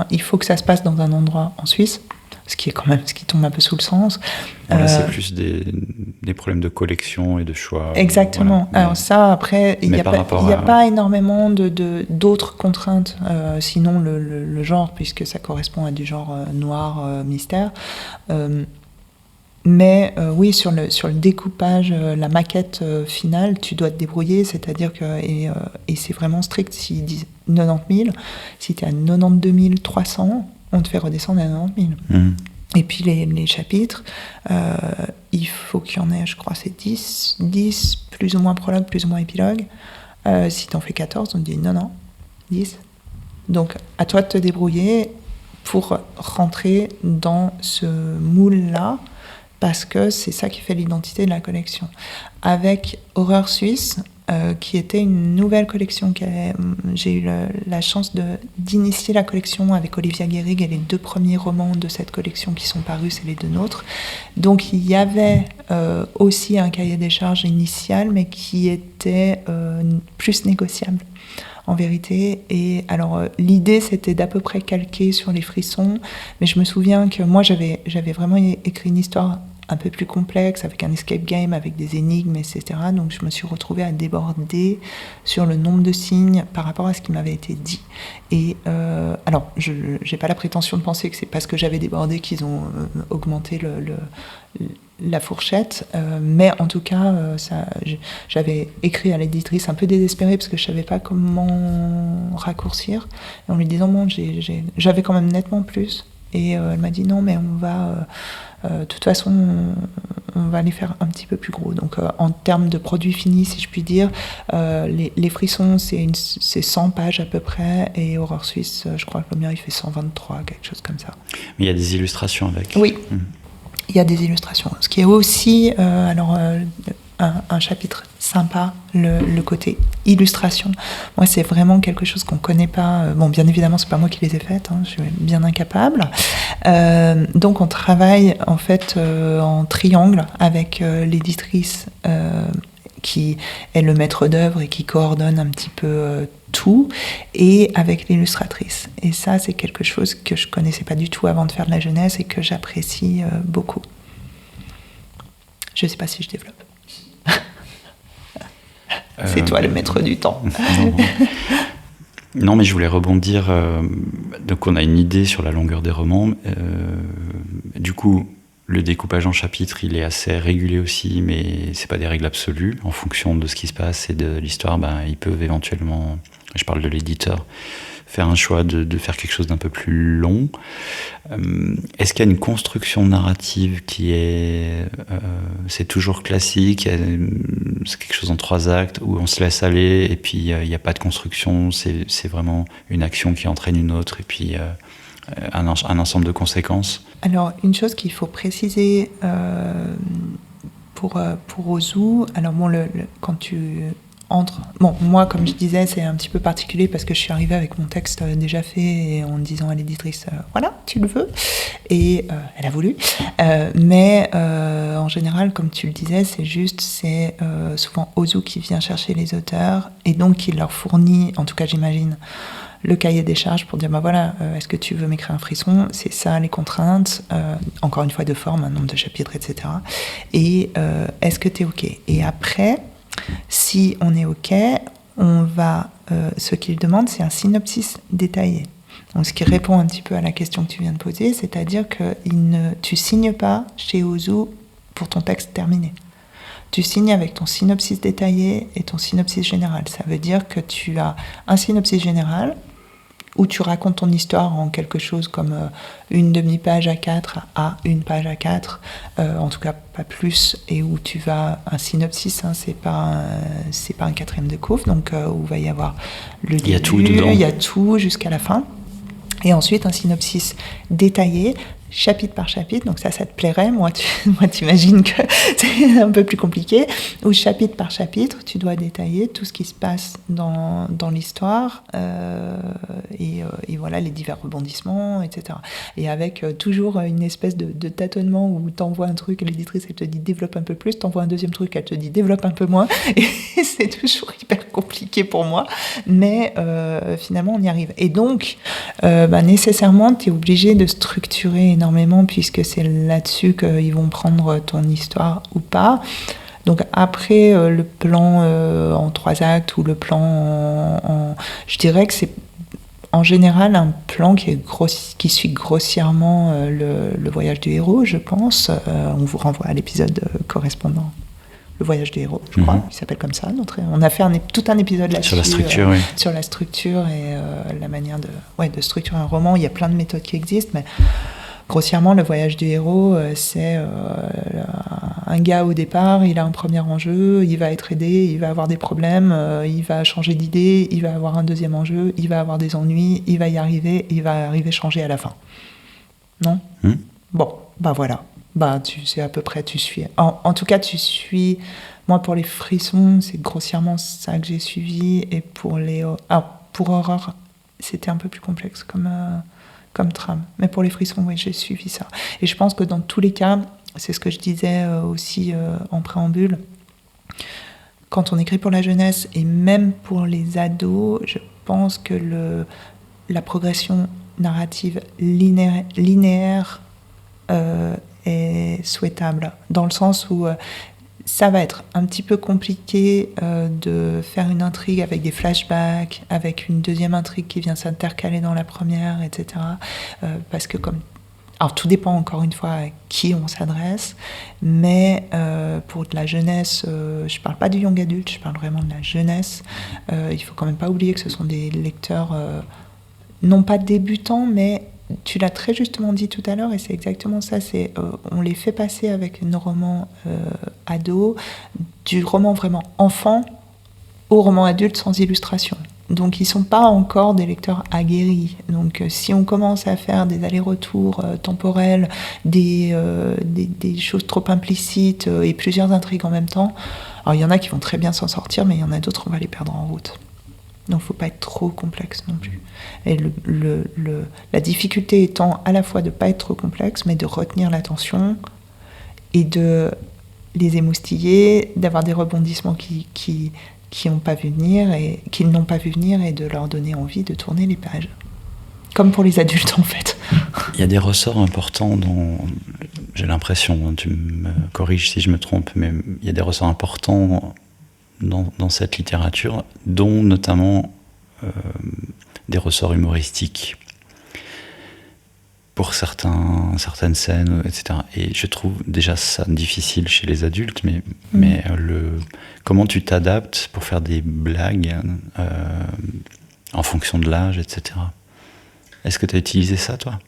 il faut que ça se passe dans un endroit en Suisse, ce qui tombe un peu sous le sens. Là, c'est plus des problèmes de collection et de choix. Exactement. Voilà. Alors ça, après, il n'y a pas énormément d'autres contraintes, sinon le genre, puisque ça correspond à du genre noir, mystère. Mais oui, sur le découpage, la maquette finale, tu dois te débrouiller, c'est-à-dire que, et c'est vraiment strict, s'ils disent 90 000, si tu es à 92 300, on te fait redescendre à 90 000. Mmh. Et puis les chapitres, il faut qu'il y en ait, je crois, c'est 10, plus ou moins prologue, plus ou moins épilogue. Si tu en fais 14, on te dit non, 10. Donc à toi de te débrouiller pour rentrer dans ce moule-là, parce que c'est ça qui fait l'identité de la collection. Avec Horreur Suisse, qui était une nouvelle collection, j'ai eu la chance d'initier la collection avec Olivia Guérig, et les 2 premiers romans de cette collection qui sont parus, c'est les 2 nôtres. Donc il y avait aussi un cahier des charges initial, mais qui était plus négociable, en vérité. Et alors l'idée, c'était d'à peu près calquer sur les frissons, mais je me souviens que moi j'avais vraiment écrit une histoire un peu plus complexe, avec un escape game, avec des énigmes, etc. Donc je me suis retrouvée à déborder sur le nombre de signes par rapport à ce qui m'avait été dit. Et alors, je n'ai pas la prétention de penser que c'est parce que j'avais débordé qu'ils ont augmenté la fourchette, mais en tout cas, j'avais écrit à l'éditrice un peu désespérée parce que je ne savais pas comment raccourcir, en lui disant, bon, j'avais quand même nettement plus. Et elle m'a dit, non, mais on va... de toute façon, on va les faire un petit peu plus gros. Donc, en termes de produits finis, si je puis dire, les frissons, c'est 100 pages à peu près, et Horreur Suisse, je crois que le mien, il fait 123, quelque chose comme ça. Mais il y a des illustrations avec. Oui, il y a des illustrations. Ce qui est aussi, un chapitre sympa, le côté illustration. Moi, c'est vraiment quelque chose qu'on ne connaît pas. Bon, bien évidemment, c'est pas moi qui les ai faites, je suis bien incapable. Donc, on travaille en fait en triangle avec l'éditrice qui est le maître d'œuvre et qui coordonne un petit peu tout, et avec l'illustratrice. Et ça, c'est quelque chose que je connaissais pas du tout avant de faire de la jeunesse et que j'apprécie beaucoup. Je sais pas si je développe. C'est toi le maître du temps. Non, mais je voulais rebondir. Donc, on a une idée sur la longueur des romans. Du coup, le découpage en chapitres, il est assez régulé aussi, mais c'est pas des règles absolues. En fonction de ce qui se passe et de l'histoire, ils peuvent éventuellement, je parle de l'éditeur, faire un choix de faire quelque chose d'un peu plus long. Est-ce qu'il y a une construction narrative qui c'est toujours classique, c'est quelque chose en 3 actes où on se laisse aller et puis il n'y a pas de construction, c'est vraiment une action qui entraîne une autre et puis un ensemble de conséquences? Alors, une chose qu'il faut préciser pour Ozu, alors bon, quand tu entre... Bon, moi, comme je disais, c'est un petit peu particulier parce que je suis arrivée avec mon texte déjà fait et en disant à l'éditrice, voilà, tu le veux. Et elle a voulu. Mais en général, comme tu le disais, c'est souvent Ozu qui vient chercher les auteurs et donc qui leur fournit, en tout cas j'imagine, le cahier des charges pour dire, voilà, est-ce que tu veux m'écrire un frisson? C'est ça les contraintes, encore une fois de forme, un nombre de chapitres, etc. Et est-ce que tu es OK? Et après, si on est OK, on va, ce qu'il demande, c'est un synopsis détaillé. Donc, ce qui répond un petit peu à la question que tu viens de poser, c'est-à-dire que tu signes pas chez Ozu pour ton texte terminé. Tu signes avec ton synopsis détaillé et ton synopsis général. Ça veut dire que tu as un synopsis général où tu racontes ton histoire en quelque chose comme une demi-page A4 à une page A4, en tout cas pas plus, et où tu vas... Un synopsis, hein, c'est pas un quatrième de couve, donc où il va y avoir le début, il y a tout dedans. Il y a tout jusqu'à la fin. Et ensuite, un synopsis détaillé, chapitre par chapitre, donc ça te plairait, moi t'imagines que c'est un peu plus compliqué, où chapitre par chapitre, tu dois détailler tout ce qui se passe dans l'histoire, et voilà, les divers rebondissements, etc. Et avec toujours une espèce de tâtonnement où t'envoies un truc, l'éditrice elle te dit développe un peu plus, t'envoies un deuxième truc, elle te dit développe un peu moins, et c'est toujours hyper compliqué pour moi, mais finalement on y arrive. Et donc, nécessairement, t'es obligé de structurer énormément puisque c'est là-dessus qu'ils vont prendre ton histoire ou pas. Donc après, le plan en 3 actes ou le plan je dirais que c'est en général un plan qui suit grossièrement le voyage du héros, je pense. On vous renvoie à l'épisode correspondant. Le voyage du héros, je crois, il s'appelle comme ça. On a fait tout un épisode là-dessus. Sur la structure, oui. Sur la structure et la manière de structurer un roman. Il y a plein de méthodes qui existent, mais grossièrement, le voyage du héros, c'est un gars au départ, il a un premier enjeu, il va être aidé, il va avoir des problèmes, il va changer d'idée, il va avoir un deuxième enjeu, il va avoir des ennuis, il va y arriver, il va arriver changer à la fin. Non ? Bon, voilà. Tu sais à peu près, tu suis. En tout cas, tu suis... Moi, pour les frissons, c'est grossièrement ça que j'ai suivi. Et pour pour Horreur, c'était un peu plus complexe comme trame. Mais pour les frissons, oui, j'ai suivi ça. Et je pense que dans tous les cas, c'est ce que je disais aussi en préambule, quand on écrit pour la jeunesse et même pour les ados, je pense que la progression narrative linéaire est souhaitable, dans le sens où ça va être un petit peu compliqué de faire une intrigue avec des flashbacks, avec une deuxième intrigue qui vient s'intercaler dans la première, etc. Parce que alors tout dépend encore une fois à qui on s'adresse, mais pour de la jeunesse, je parle pas du young adulte, je parle vraiment de la jeunesse. Il faut quand même pas oublier que ce sont des lecteurs non pas débutants, mais tu l'as très justement dit tout à l'heure, et c'est exactement ça, on les fait passer avec nos romans ados, du roman vraiment enfant au roman adulte sans illustration. Donc ils ne sont pas encore des lecteurs aguerris. Donc si on commence à faire des allers-retours temporels, des choses trop implicites et plusieurs intrigues en même temps, alors il y en a qui vont très bien s'en sortir, mais il y en a d'autres, on va les perdre en route. Donc il ne faut pas être trop complexe non plus. Et la difficulté étant à la fois de ne pas être trop complexe, mais de retenir l'attention et de les émoustiller, d'avoir des rebondissements qu'ils n'ont pas vu venir et de leur donner envie de tourner les pages. Comme pour les adultes en fait. Il y a des ressorts importants j'ai l'impression, tu me corriges si je me trompe, mais il y a des ressorts importants dans cette littérature, dont notamment des ressorts humoristiques pour certaines scènes, etc. Et je trouve déjà ça difficile chez les adultes, mais comment tu t'adaptes pour faire des blagues en fonction de l'âge, etc. Est-ce que tu as utilisé ça, toi ?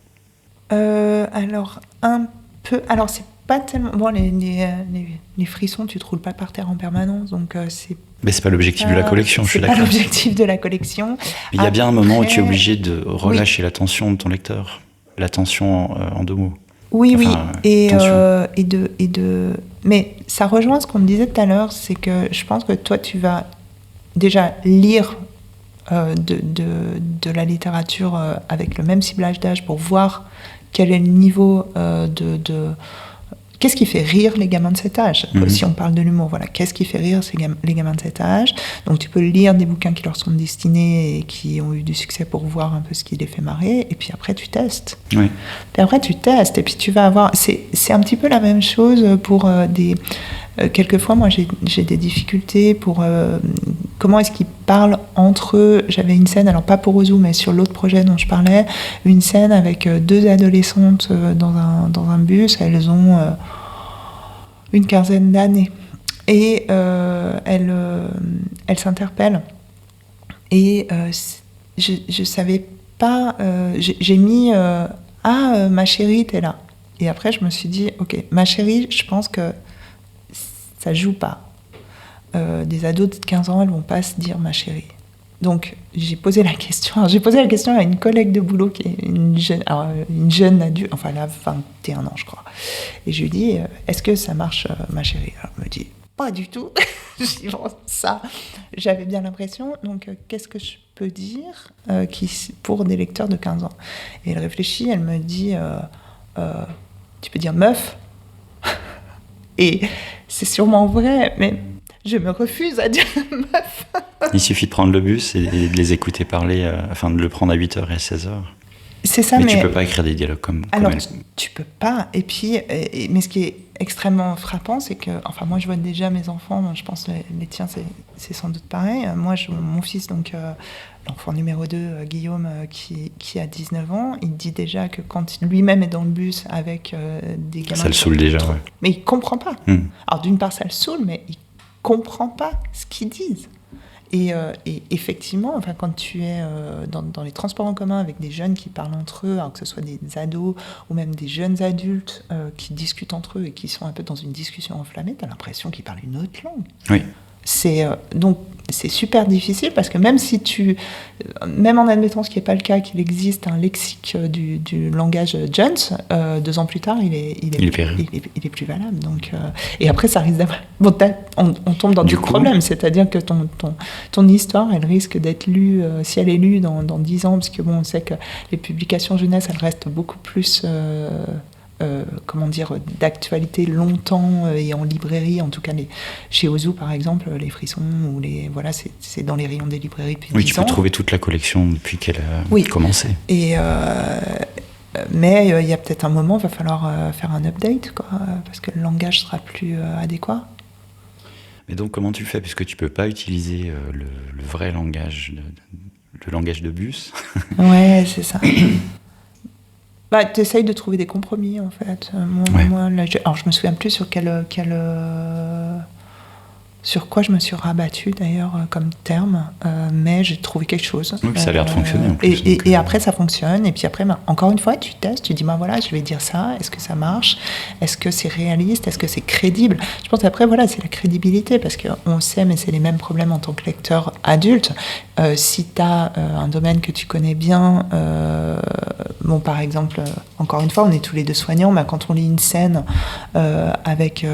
Alors, un peu. Alors, c'est pas tellement. Bon, les frissons, tu te roules pas par terre en permanence, donc c'est. Mais c'est pas l'objectif de la collection, je suis d'accord. C'est pas l'objectif de la collection. Il y a bien un moment où tu es obligé de relâcher l'attention de ton lecteur. L'attention en 2 mots. Oui, et mais ça rejoint ce qu'on me disait tout à l'heure, c'est que je pense que toi, tu vas déjà lire de la littérature avec le même ciblage d'âge pour voir quel est le niveau qu'est-ce qui fait rire les gamins de cet âge, si on parle de l'humour, voilà, qu'est-ce qui fait rire les gamins de cet âge. Donc tu peux lire des bouquins qui leur sont destinés et qui ont eu du succès pour voir un peu ce qui les fait marrer, et puis après tu testes. Oui. Puis après tu testes, et puis tu vas avoir... C'est un petit peu la même chose pour quelquefois, moi j'ai des difficultés pour... comment est-ce qu'ils parlent entre eux. J'avais une scène, alors pas pour Ozu, mais sur l'autre projet dont je parlais, une scène avec 2 adolescentes dans un bus. Elles ont une quinzaine d'années. Et elles s'interpellent. Et je savais pas... j'ai mis « Ah, ma chérie, t'es là ». Et après, je me suis dit « Ok, ma chérie, je pense que ça joue pas. » Des ados de 15 ans, elles vont pas se dire ma chérie. Donc j'ai posé la question. Alors, j'ai posé la question à une collègue de boulot qui est une jeune adulte, enfin elle a 21 ans je crois. Et je lui dis est-ce que ça marche ma chérie? Alors, elle me dit pas du tout. Je dis bon, ça, j'avais bien l'impression. Donc qu'est-ce que je peux dire pour des lecteurs de 15 ans? Et elle réfléchit, elle me dit tu peux dire meuf. Et c'est sûrement vrai, mais je me refuse à dire meuf. Il suffit de prendre le bus et de les écouter parler, de le prendre à 8h et à 16h. C'est ça, mais tu peux pas écrire des dialogues comme alors, elle. Tu peux pas. Et puis, mais ce qui est extrêmement frappant, c'est que, enfin, moi, je vois déjà mes enfants, je pense les tiens, c'est sans doute pareil. Moi, mon fils, donc, l'enfant numéro 2, Guillaume, qui a 19 ans, il dit déjà que quand lui-même est dans le bus avec des gamins... Ça le saoule déjà, ouais. Mais il comprend pas. Alors, d'une part, ça le saoule, mais il comprend pas ce qu'ils disent. Et effectivement, enfin, quand tu es dans les transports en commun avec des jeunes qui parlent entre eux, alors que ce soit des ados ou même des jeunes adultes qui discutent entre eux et qui sont un peu dans une discussion enflammée, tu as l'impression qu'ils parlent une autre langue. Oui. Donc c'est super difficile parce que même en admettant ce qui n'est pas le cas, qu'il existe un lexique du langage Jones, 2 ans plus tard, il est plus valable. Donc, et après, ça risque d'avoir... Bon, on tombe dans du problème, c'est-à-dire que ton histoire, elle risque d'être lue, si elle est lue dans 10 ans, parce que bon, on sait que les publications jeunesse, elles restent beaucoup plus... d'actualité longtemps et en librairie, en tout cas chez Ozu par exemple, les frissons ou voilà, c'est dans les rayons des librairies depuis 10 ans. Oui, tu peux trouver toute la collection depuis qu'elle a commencé. Et mais il y a peut-être un moment, il va falloir faire un update, quoi, parce que le langage sera plus adéquat. Mais donc comment tu fais, puisque tu peux pas utiliser le vrai langage, le langage de bus. Ouais, c'est ça. Tu essayes de trouver des compromis, en fait. Alors, je me souviens plus sur quoi je me suis rabattue, d'ailleurs, comme terme, mais j'ai trouvé quelque chose. Oui, ça a l'air de fonctionner, en plus. Et après, ça fonctionne. Et puis après, encore une fois, tu testes, tu dis, voilà, je vais dire ça. Est-ce que ça marche? Est-ce que c'est réaliste? Est-ce que c'est crédible? Je pense qu'après, voilà, c'est la crédibilité, parce qu'on sait, mais c'est les mêmes problèmes en tant que lecteur adulte. Si tu as un domaine que tu connais bien, par exemple, encore une fois, on est tous les deux soignants, mais quand on lit une scène avec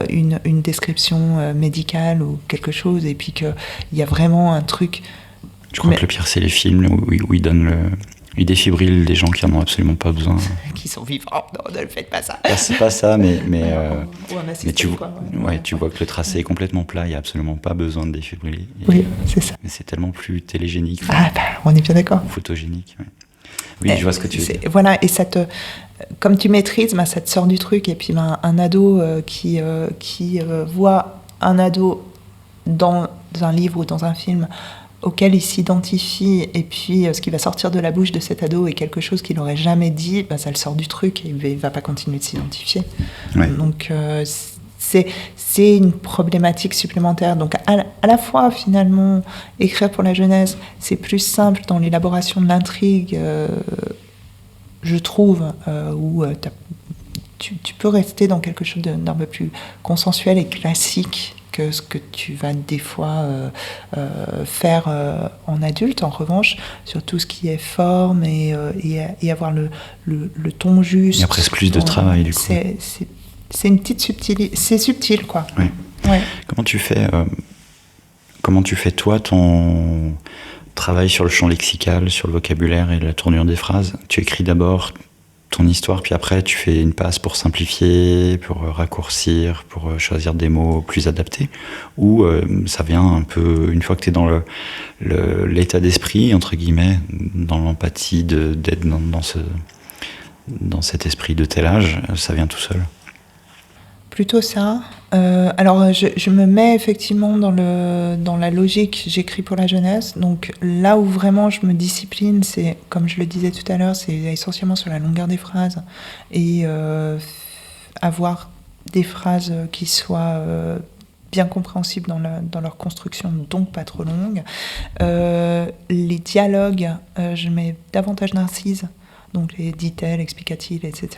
une description médicale ou quelque chose, et puis qu'il y a vraiment un truc... Je crois que le pire, c'est les films où ils défibrilent des gens qui en ont absolument pas besoin. Qui sont vivants, non, ne le faites pas ça. C'est pas ça, mais tu vois que le tracé est Ouais. complètement plat, il n'y a absolument pas besoin de défibriller. Oui, c'est ça. Mais c'est tellement plus télégénique. On est bien d'accord. Photogénique, ouais. Oui, je vois ce que tu veux dire. Voilà, et comme tu maîtrises, ça te sort du truc. Et puis un ado qui voit un ado dans un livre ou dans un film auquel il s'identifie, et puis ce qui va sortir de la bouche de cet ado est quelque chose qu'il n'aurait jamais dit, ça le sort du truc et il ne va pas continuer de s'identifier. Ouais. Donc c'est une problématique supplémentaire. Donc à la fois, finalement, écrire pour la jeunesse, c'est plus simple dans l'élaboration de l'intrigue, je trouve, où tu peux rester dans quelque chose d'un peu plus consensuel et classique que ce que tu vas des fois faire en adulte. En revanche, sur tout ce qui est forme et avoir le ton juste. Il y a presque plus de travail, du coup. C'est une petite subtilité. C'est subtil, quoi. Oui. Ouais. Comment tu fais, toi, ton travail sur le champ lexical, sur le vocabulaire et la tournure des phrases? Tu écris d'abord ton histoire, puis après tu fais une passe pour simplifier, pour raccourcir, pour choisir des mots plus adaptés, ou ça vient un peu une fois que tu es dans l'état d'esprit, entre guillemets, dans l'empathie d'être dans cet esprit de tel âge, ça vient tout seul? Plutôt ça. Alors, je me mets effectivement dans la logique, j'écris pour la jeunesse. Donc là où vraiment je me discipline, c'est, comme je le disais tout à l'heure, c'est essentiellement sur la longueur des phrases et avoir des phrases qui soient bien compréhensibles dans leur construction, donc pas trop longues. Les dialogues, je mets davantage d'incises. Donc les details, explicatives, etc.,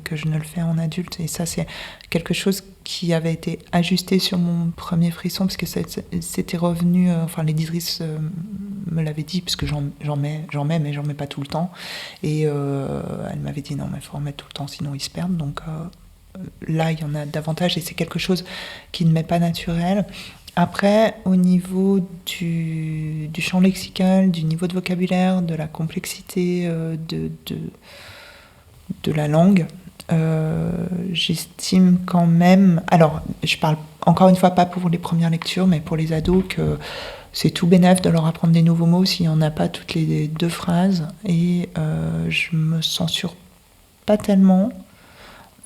que je ne le fais en adulte. Et ça, c'est quelque chose qui avait été ajusté sur mon premier frisson, parce que c'était revenu, enfin l'éditrice me l'avait dit, parce que j'en mets, mais j'en mets pas tout le temps. Et elle m'avait dit, non, mais il faut en mettre tout le temps, sinon ils se perdent. Donc là, il y en a davantage, et c'est quelque chose qui ne m'est pas naturel. Après, au niveau du champ lexical, du niveau de vocabulaire, de la complexité de la langue, j'estime quand même... Alors, je parle encore une fois pas pour les premières lectures, mais pour les ados, que c'est tout bénef de leur apprendre des nouveaux mots s'il n'y en a pas toutes les 2 phrases. Et je me censure pas tellement.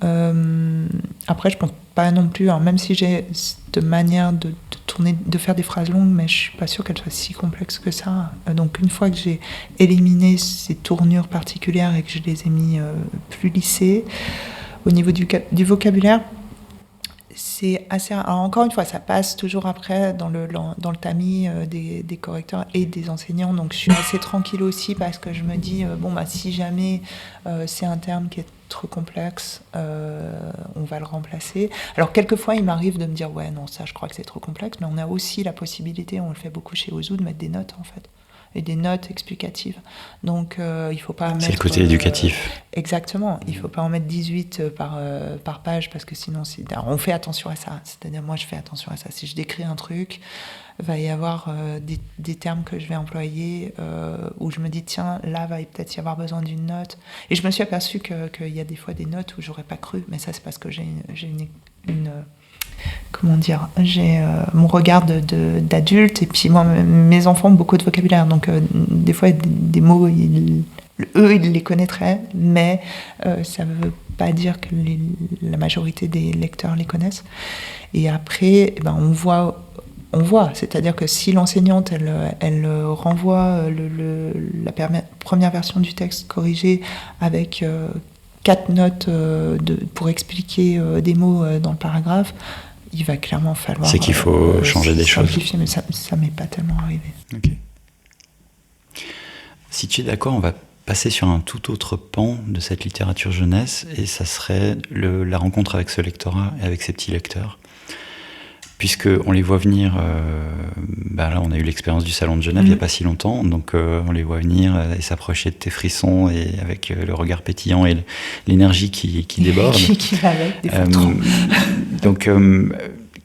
Après, je pense pas non plus, hein, même si j'ai cette manière de tourner, de faire des phrases longues, mais je suis pas sûre qu'elles soient si complexes que ça. Donc une fois que j'ai éliminé ces tournures particulières et que je les ai mis plus lissées, au niveau du vocabulaire, c'est assez... Alors encore une fois, ça passe toujours après dans le tamis des correcteurs et des enseignants, donc je suis assez tranquille aussi, parce que je me dis, si jamais c'est un terme qui est trop complexe, on va le remplacer. Alors quelquefois il m'arrive de me dire, ouais non, ça je crois que c'est trop complexe, mais on a aussi la possibilité, on le fait beaucoup chez Ozu, de mettre des notes en fait, et des notes explicatives. Donc il faut pas mettre... C'est le côté éducatif. Exactement, il faut pas en mettre 18 par page, parce que sinon alors, on fait attention à ça, c'est-à-dire moi je fais attention à ça. Si je décris un truc, va y avoir des termes que je vais employer où je me dis, tiens, là va peut-être y avoir besoin d'une note. Et je me suis aperçue qu'il y a des fois des notes où j'aurais pas cru, mais ça c'est parce que j'ai une comment dire, j'ai mon regard d'adulte, et puis moi, mes enfants ont beaucoup de vocabulaire, donc des fois des mots, eux ils les connaîtraient, mais ça ne veut pas dire que la majorité des lecteurs les connaissent. Et après, on voit, c'est-à-dire que si l'enseignante elle renvoie la première version du texte corrigée avec 4 notes pour expliquer des mots dans le paragraphe, il va clairement falloir... C'est qu'il faut changer des choses. Mais ça m'est pas tellement arrivé. Okay. Si tu es d'accord, on va passer sur un tout autre pan de cette littérature jeunesse, et ça serait la rencontre avec ce lectorat et avec ces petits lecteurs. Puisqu'on les voit venir, là on a eu l'expérience du Salon de Genève il n'y a pas si longtemps, donc on les voit venir et s'approcher de tes frissons, et avec le regard pétillant et l'énergie qui déborde. Qui va avec, des fois trop. Donc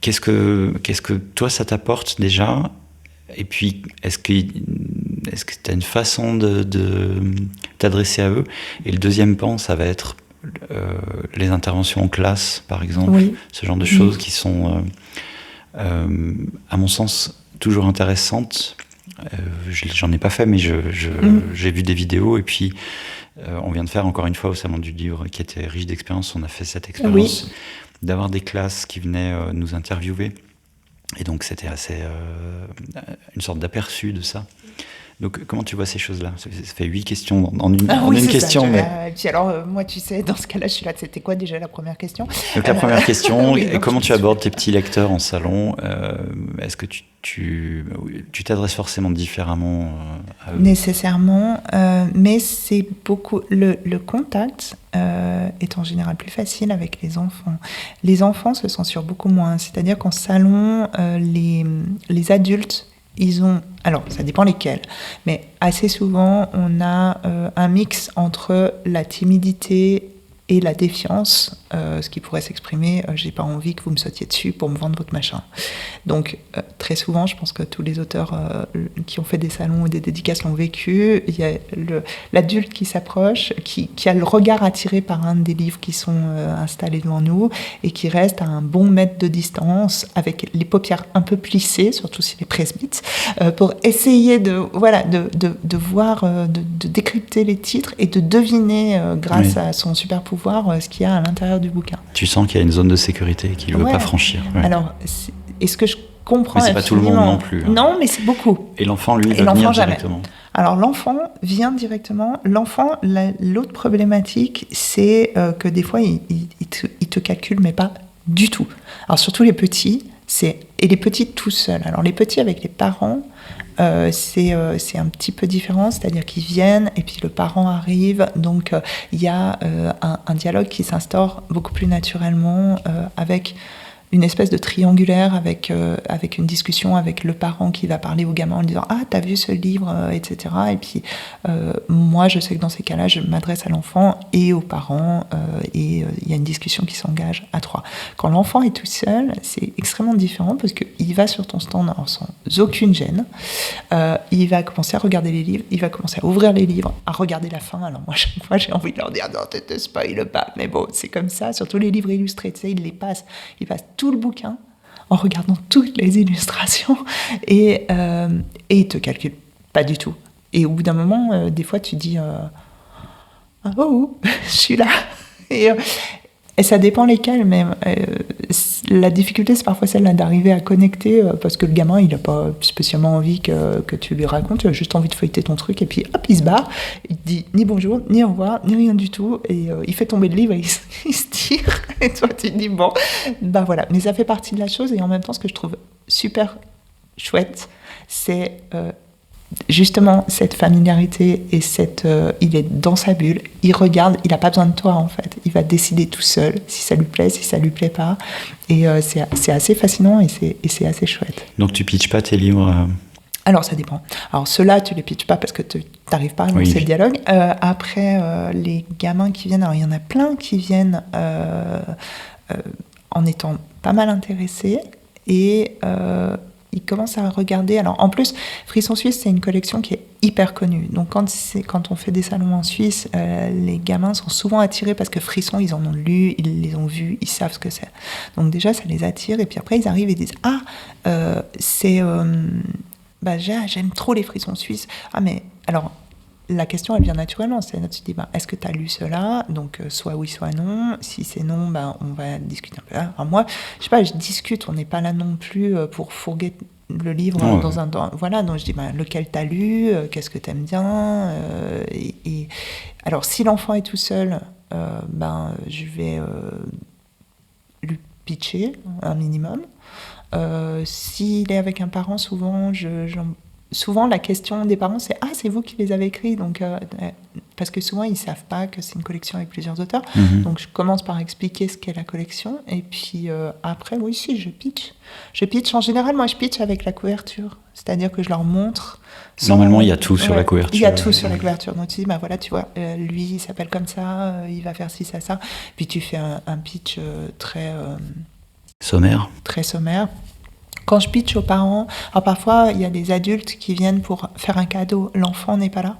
qu'est-ce que toi ça t'apporte déjà? Et puis est-ce que tu as une façon de t'adresser à eux? Et le deuxième pan, ça va être les interventions en classe, par exemple, oui. Ce genre de choses qui sont... à mon sens, toujours intéressante. J'en ai pas fait, mais j'ai vu des vidéos, et puis on vient de faire encore une fois au Salon du Livre, qui était riche d'expérience. On a fait cette expérience d'avoir des classes qui venaient nous interviewer, et donc c'était assez une sorte d'aperçu de ça. Donc, comment tu vois ces choses-là? Ça fait 8 questions en une, Ah en oui, une c'est question. ça. Mais... Puis alors, moi, tu sais, dans ce cas-là, je suis là. C'était quoi déjà la première question? Donc, la première question, Oui, non, comment je tu me abordes souviens. tes petits lecteurs en salon? Est-ce que tu t'adresses forcément différemment à eux? Nécessairement, mais c'est beaucoup. Le contact est en général plus facile avec les enfants. Les enfants se censurent beaucoup moins. C'est-à-dire qu'en salon, les adultes, ils ont. Alors, ça dépend lesquels, mais assez souvent, on a un mix entre la timidité et la défiance, ce qui pourrait s'exprimer j'ai pas envie que vous me sautiez dessus pour me vendre votre machin. Donc, très souvent, je pense que tous les auteurs qui ont fait des salons ou des dédicaces l'ont vécu. Il y a l'adulte qui s'approche, qui a le regard attiré par un des livres qui sont installés devant nous et qui reste à un bon mètre de distance avec les paupières un peu plissées, surtout s'il est presbyte, pour essayer de voir, de décrypter les titres et de deviner, grâce à son super pouvoir, ce qu'il y a à l'intérieur du bouquin. Tu sens qu'il y a une zone de sécurité qu'il ne veut pas franchir. Ouais. Alors, est-ce que je comprends? Mais c'est pas tout le monde non plus. Hein. Non, mais c'est beaucoup. Et l'enfant, lui, va venir directement. Alors, l'enfant vient directement. L'enfant, l'autre problématique, c'est que des fois, il te calcule, mais pas du tout. Alors, surtout les petits, et les petits tout seuls. Alors, les petits avec les parents, c'est un petit peu différent, c'est-à-dire qu'ils viennent et puis le parent arrive, donc il y a un dialogue qui s'instaure beaucoup plus naturellement avec une espèce de triangulaire avec une discussion avec le parent qui va parler au gamin en lui disant « Ah, t'as vu ce livre ?» etc. Et puis, moi, je sais que dans ces cas-là, je m'adresse à l'enfant et aux parents et il y a une discussion qui s'engage à trois. Quand l'enfant est tout seul, c'est extrêmement différent parce qu'il va sur ton stand sans aucune gêne. Il va commencer à regarder les livres, il va commencer à ouvrir les livres, à regarder la fin. Alors moi, chaque fois, j'ai envie de leur dire « Non, te spoil pas !» Mais bon, c'est comme ça. Surtout les livres illustrés, tu sais, il passe tout le bouquin en regardant toutes les illustrations et il te calcule pas du tout. Et au bout d'un moment, des fois, tu dis « Oh, je suis là !» Et ça dépend lesquels, mais la difficulté, c'est parfois celle-là d'arriver à connecter, parce que le gamin, il n'a pas spécialement envie que tu lui racontes, il a juste envie de feuilleter ton truc, et puis hop, il se barre, il te dit ni bonjour, ni au revoir, ni rien du tout, et il fait tomber le livre, et il se tire, et toi, tu te dis bon, bah voilà. Mais ça fait partie de la chose, et en même temps, ce que je trouve super chouette, c'est justement cette familiarité et il est dans sa bulle, il regarde, il n'a pas besoin de toi en fait, il va décider tout seul si ça lui plaît, si ça lui plaît pas, et c'est assez fascinant et c'est assez chouette. Donc tu pitches pas tes livres Alors ça dépend. Alors ceux-là tu les pitches pas parce que tu n'arrives pas à lancer le dialogue. Après les gamins qui viennent, alors il y en a plein qui viennent en étant pas mal intéressés et ils commencent à regarder. Alors, en plus, Frisson Suisse, c'est une collection qui est hyper connue. Donc, quand on fait des salons en Suisse, les gamins sont souvent attirés parce que Frisson, ils en ont lu, ils les ont vus, ils savent ce que c'est. Donc, déjà, ça les attire. Et puis après, ils arrivent et disent « Ah, j'aime trop les Frissons Suisses. » Ah, mais alors... La question, elle vient naturellement. Tu te dis, est-ce que tu as lu cela? Donc, soit oui, soit non. Si c'est non, on va discuter un peu. Alors moi, je sais pas, je discute. On n'est pas là non plus pour fourguer le livre dans un... Voilà, donc je dis, lequel tu as lu? Qu'est-ce que tu aimes bien? Et alors, si l'enfant est tout seul, je vais lui pitcher un minimum. S'il est avec un parent, souvent, la question des parents, c'est « Ah, c'est vous qui les avez écrits ?» Donc, parce que souvent, ils ne savent pas que c'est une collection avec plusieurs auteurs. Mm-hmm. Donc, je commence par expliquer ce qu'est la collection. Et puis, après, oui, si, je pitch. Je pitch. En général, moi, je pitch avec la couverture. C'est-à-dire que je leur montre... Normalement, il y a tout sur la couverture. Il y a tout sur la couverture. Donc, tu dis, voilà, tu vois, lui, il s'appelle comme ça, il va faire ci, ça, ça. Puis, tu fais un pitch très... sommaire. Très sommaire. Quand je pitch aux parents, alors parfois, il y a des adultes qui viennent pour faire un cadeau. L'enfant n'est pas là.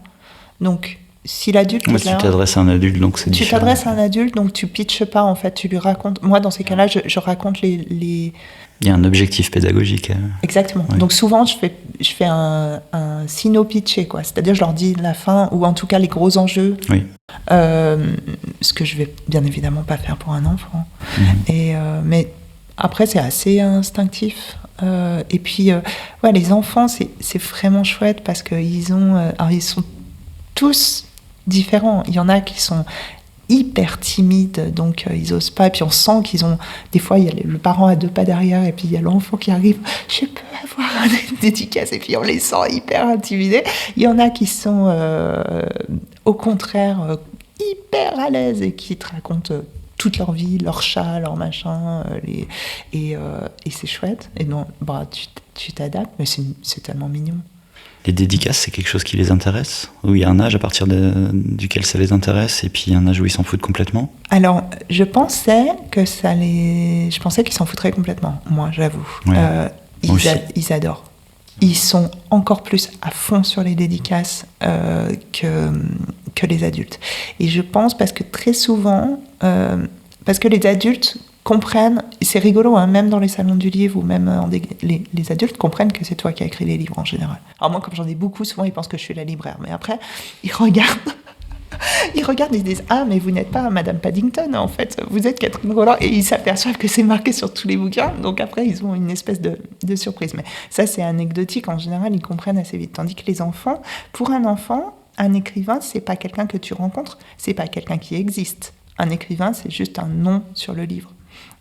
Donc, si l'adulte est là... Tu t'adresses à un adulte, donc c'est différent. Tu t'adresses à un adulte, donc tu pitches pas, en fait. Tu lui racontes... Moi, dans ces cas-là, je raconte les... Il y a un objectif pédagogique. Exactement. Ouais. Donc, souvent, je fais un sino-pitché, quoi. C'est-à-dire, je leur dis la fin, ou en tout cas, les gros enjeux. Oui. Ce que je vais bien évidemment pas faire pour un enfant. Mm-hmm. Mais... Après, c'est assez instinctif. Et puis, ouais, les enfants, c'est vraiment chouette parce qu'ils alors ils sont tous différents. Il y en a qui sont hyper timides, donc ils osent pas. Et puis on sent qu'ils ont... Des fois, il y a le parent à 2 pas derrière et puis il y a l'enfant qui arrive. Je peux avoir une dédicace, et puis on les sent hyper intimidés. Il y en a qui sont, au contraire, hyper à l'aise et qui te racontent toute leur vie, leur chat, leur machin, et c'est chouette. Et donc, bah, tu t'adaptes, mais c'est tellement mignon. Les dédicaces, c'est quelque chose qui les intéresse? Ou il y a un âge à partir duquel ça les intéresse, et puis un âge où ils s'en foutent complètement? Alors, je pensais qu'ils s'en foutraient complètement, moi, j'avoue. Ouais. Ils adorent. Ils sont encore plus à fond sur les dédicaces que les adultes. Et je pense parce que très souvent, parce que les adultes comprennent, c'est rigolo, hein, même dans les salons du livre ou même les adultes comprennent que c'est toi qui as écrit les livres en général. Alors moi, comme j'en ai beaucoup, souvent ils pensent que je suis la libraire, mais après ils regardent, ils disent « Ah, mais vous n'êtes pas Madame Paddington, en fait, vous êtes Catherine Roland », et ils s'aperçoivent que c'est marqué sur tous les bouquins, donc après ils ont une espèce de surprise. Mais ça, c'est anecdotique, en général, ils comprennent assez vite. Tandis que les enfants, pour un enfant, un écrivain, c'est pas quelqu'un que tu rencontres, c'est pas quelqu'un qui existe. Un écrivain, c'est juste un nom sur le livre.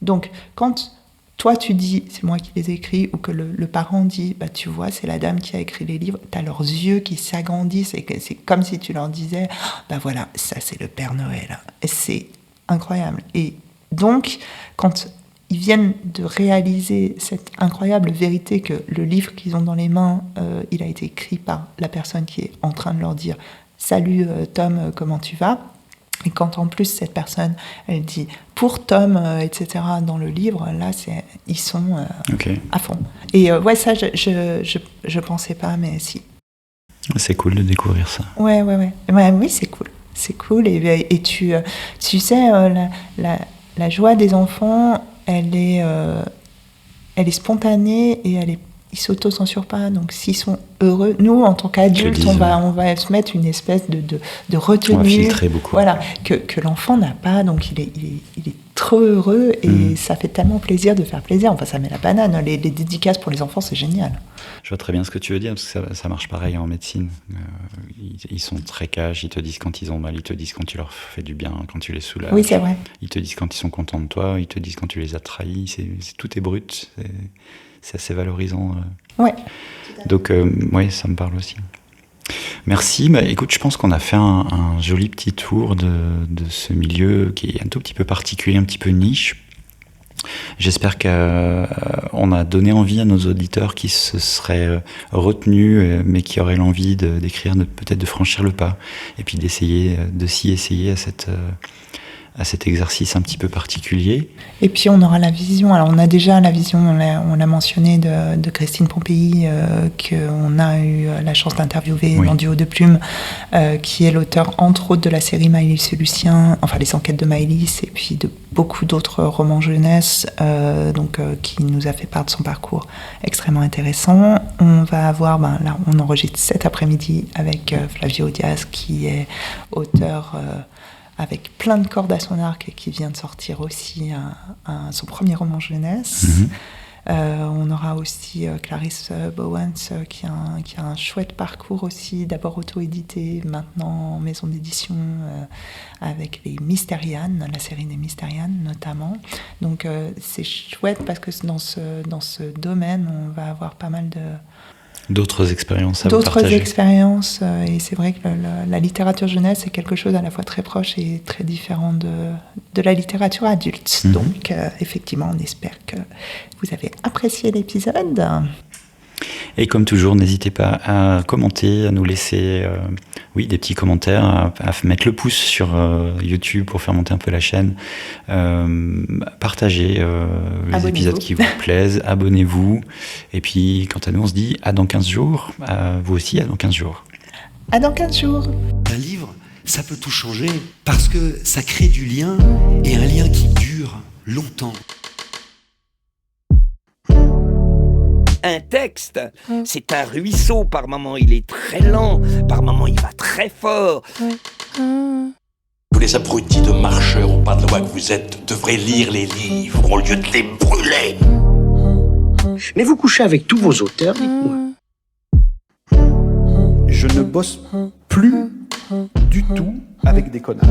Donc, quand toi tu dis c'est moi qui les ai écrits, ou que le parent dit bah tu vois c'est la dame qui a écrit les livres, t'as leurs yeux qui s'agrandissent et c'est comme si tu leur disais bah voilà, ça c'est le Père Noël. Et c'est incroyable. Et donc quand ils viennent de réaliser cette incroyable vérité que le livre qu'ils ont dans les mains, il a été écrit par la personne qui est en train de leur dire salut Tom, comment tu vas? Et quand en plus cette personne, elle dit pour Tom, etc. dans le livre, là, ils sont à fond. Et ouais, ça, je pensais pas, mais si. C'est cool de découvrir ça. Ouais, oui, c'est cool. C'est cool. Et tu sais, la joie des enfants, elle est spontanée et ils s'auto-censurent pas, donc s'ils sont heureux, nous en tant qu'adultes, on va se mettre une espèce de retenue. On va filtrer beaucoup. Voilà, que l'enfant n'a pas, donc il est trop heureux et ça fait tellement plaisir de faire plaisir. Enfin, ça met la banane. Les dédicaces pour les enfants, c'est génial. Je vois très bien ce que tu veux dire, parce que ça marche pareil en médecine. Ils sont très cash, ils te disent quand ils ont mal, ils te disent quand tu leur fais du bien, quand tu les soulages. Oui, c'est vrai. Ils te disent quand ils sont contents de toi, ils te disent quand tu les as trahis. Tout est brut. C'est assez valorisant. Ouais. Donc, oui, ça me parle aussi. Merci. Bah, écoute, je pense qu'on a fait un joli petit tour de ce milieu qui est un tout petit peu particulier, un petit peu niche. J'espère qu'on a donné envie à nos auditeurs qui se seraient retenus, mais qui auraient l'envie d'écrire, peut-être de franchir le pas, et puis d'essayer, de s'y essayer à cet exercice un petit peu particulier. Et puis on aura la vision, alors on a déjà la vision, on l'a mentionné, de Christine Pompéi, qu'on a eu la chance d'interviewer dans Du haut de plume, qui est l'auteur entre autres de la série Maëlys et Lucien, enfin les enquêtes de Maëlys, et puis de beaucoup d'autres romans jeunesse, qui nous a fait part de son parcours extrêmement intéressant. On va avoir, là on enregistre cet après-midi avec Flavio Diaz, qui est auteur avec plein de cordes à son arc et qui vient de sortir aussi son premier roman jeunesse. On aura aussi Clarisse Bowens qui a un chouette parcours aussi, d'abord auto-édité, maintenant en maison d'édition, avec les Mystérianes, la série des Mystérianes notamment. Donc c'est chouette parce que dans ce domaine, on va avoir pas mal d'autres expériences à vous partager. D'autres expériences, et c'est vrai que la littérature jeunesse est quelque chose à la fois très proche et très différent de la littérature adulte. Donc effectivement, on espère que vous avez apprécié l'épisode. Et comme toujours, n'hésitez pas à commenter, à nous laisser des petits commentaires, à mettre le pouce sur YouTube pour faire monter un peu la chaîne. Partagez les épisodes qui vous plaisent, abonnez-vous. Et puis, quant à nous, on se dit à dans 15 jours. Vous aussi, à dans 15 jours. À dans 15 jours. Un livre, ça peut tout changer parce que ça crée du lien et un lien qui dure longtemps. Un texte, c'est un ruisseau, par moments il est très lent, par moments il va très fort. Tous les abrutis de marcheurs au pas de la voie que vous êtes devraient lire les livres au lieu de les brûler. Mais vous couchez avec tous vos auteurs, dites-moi. Je ne bosse plus du tout avec des connards.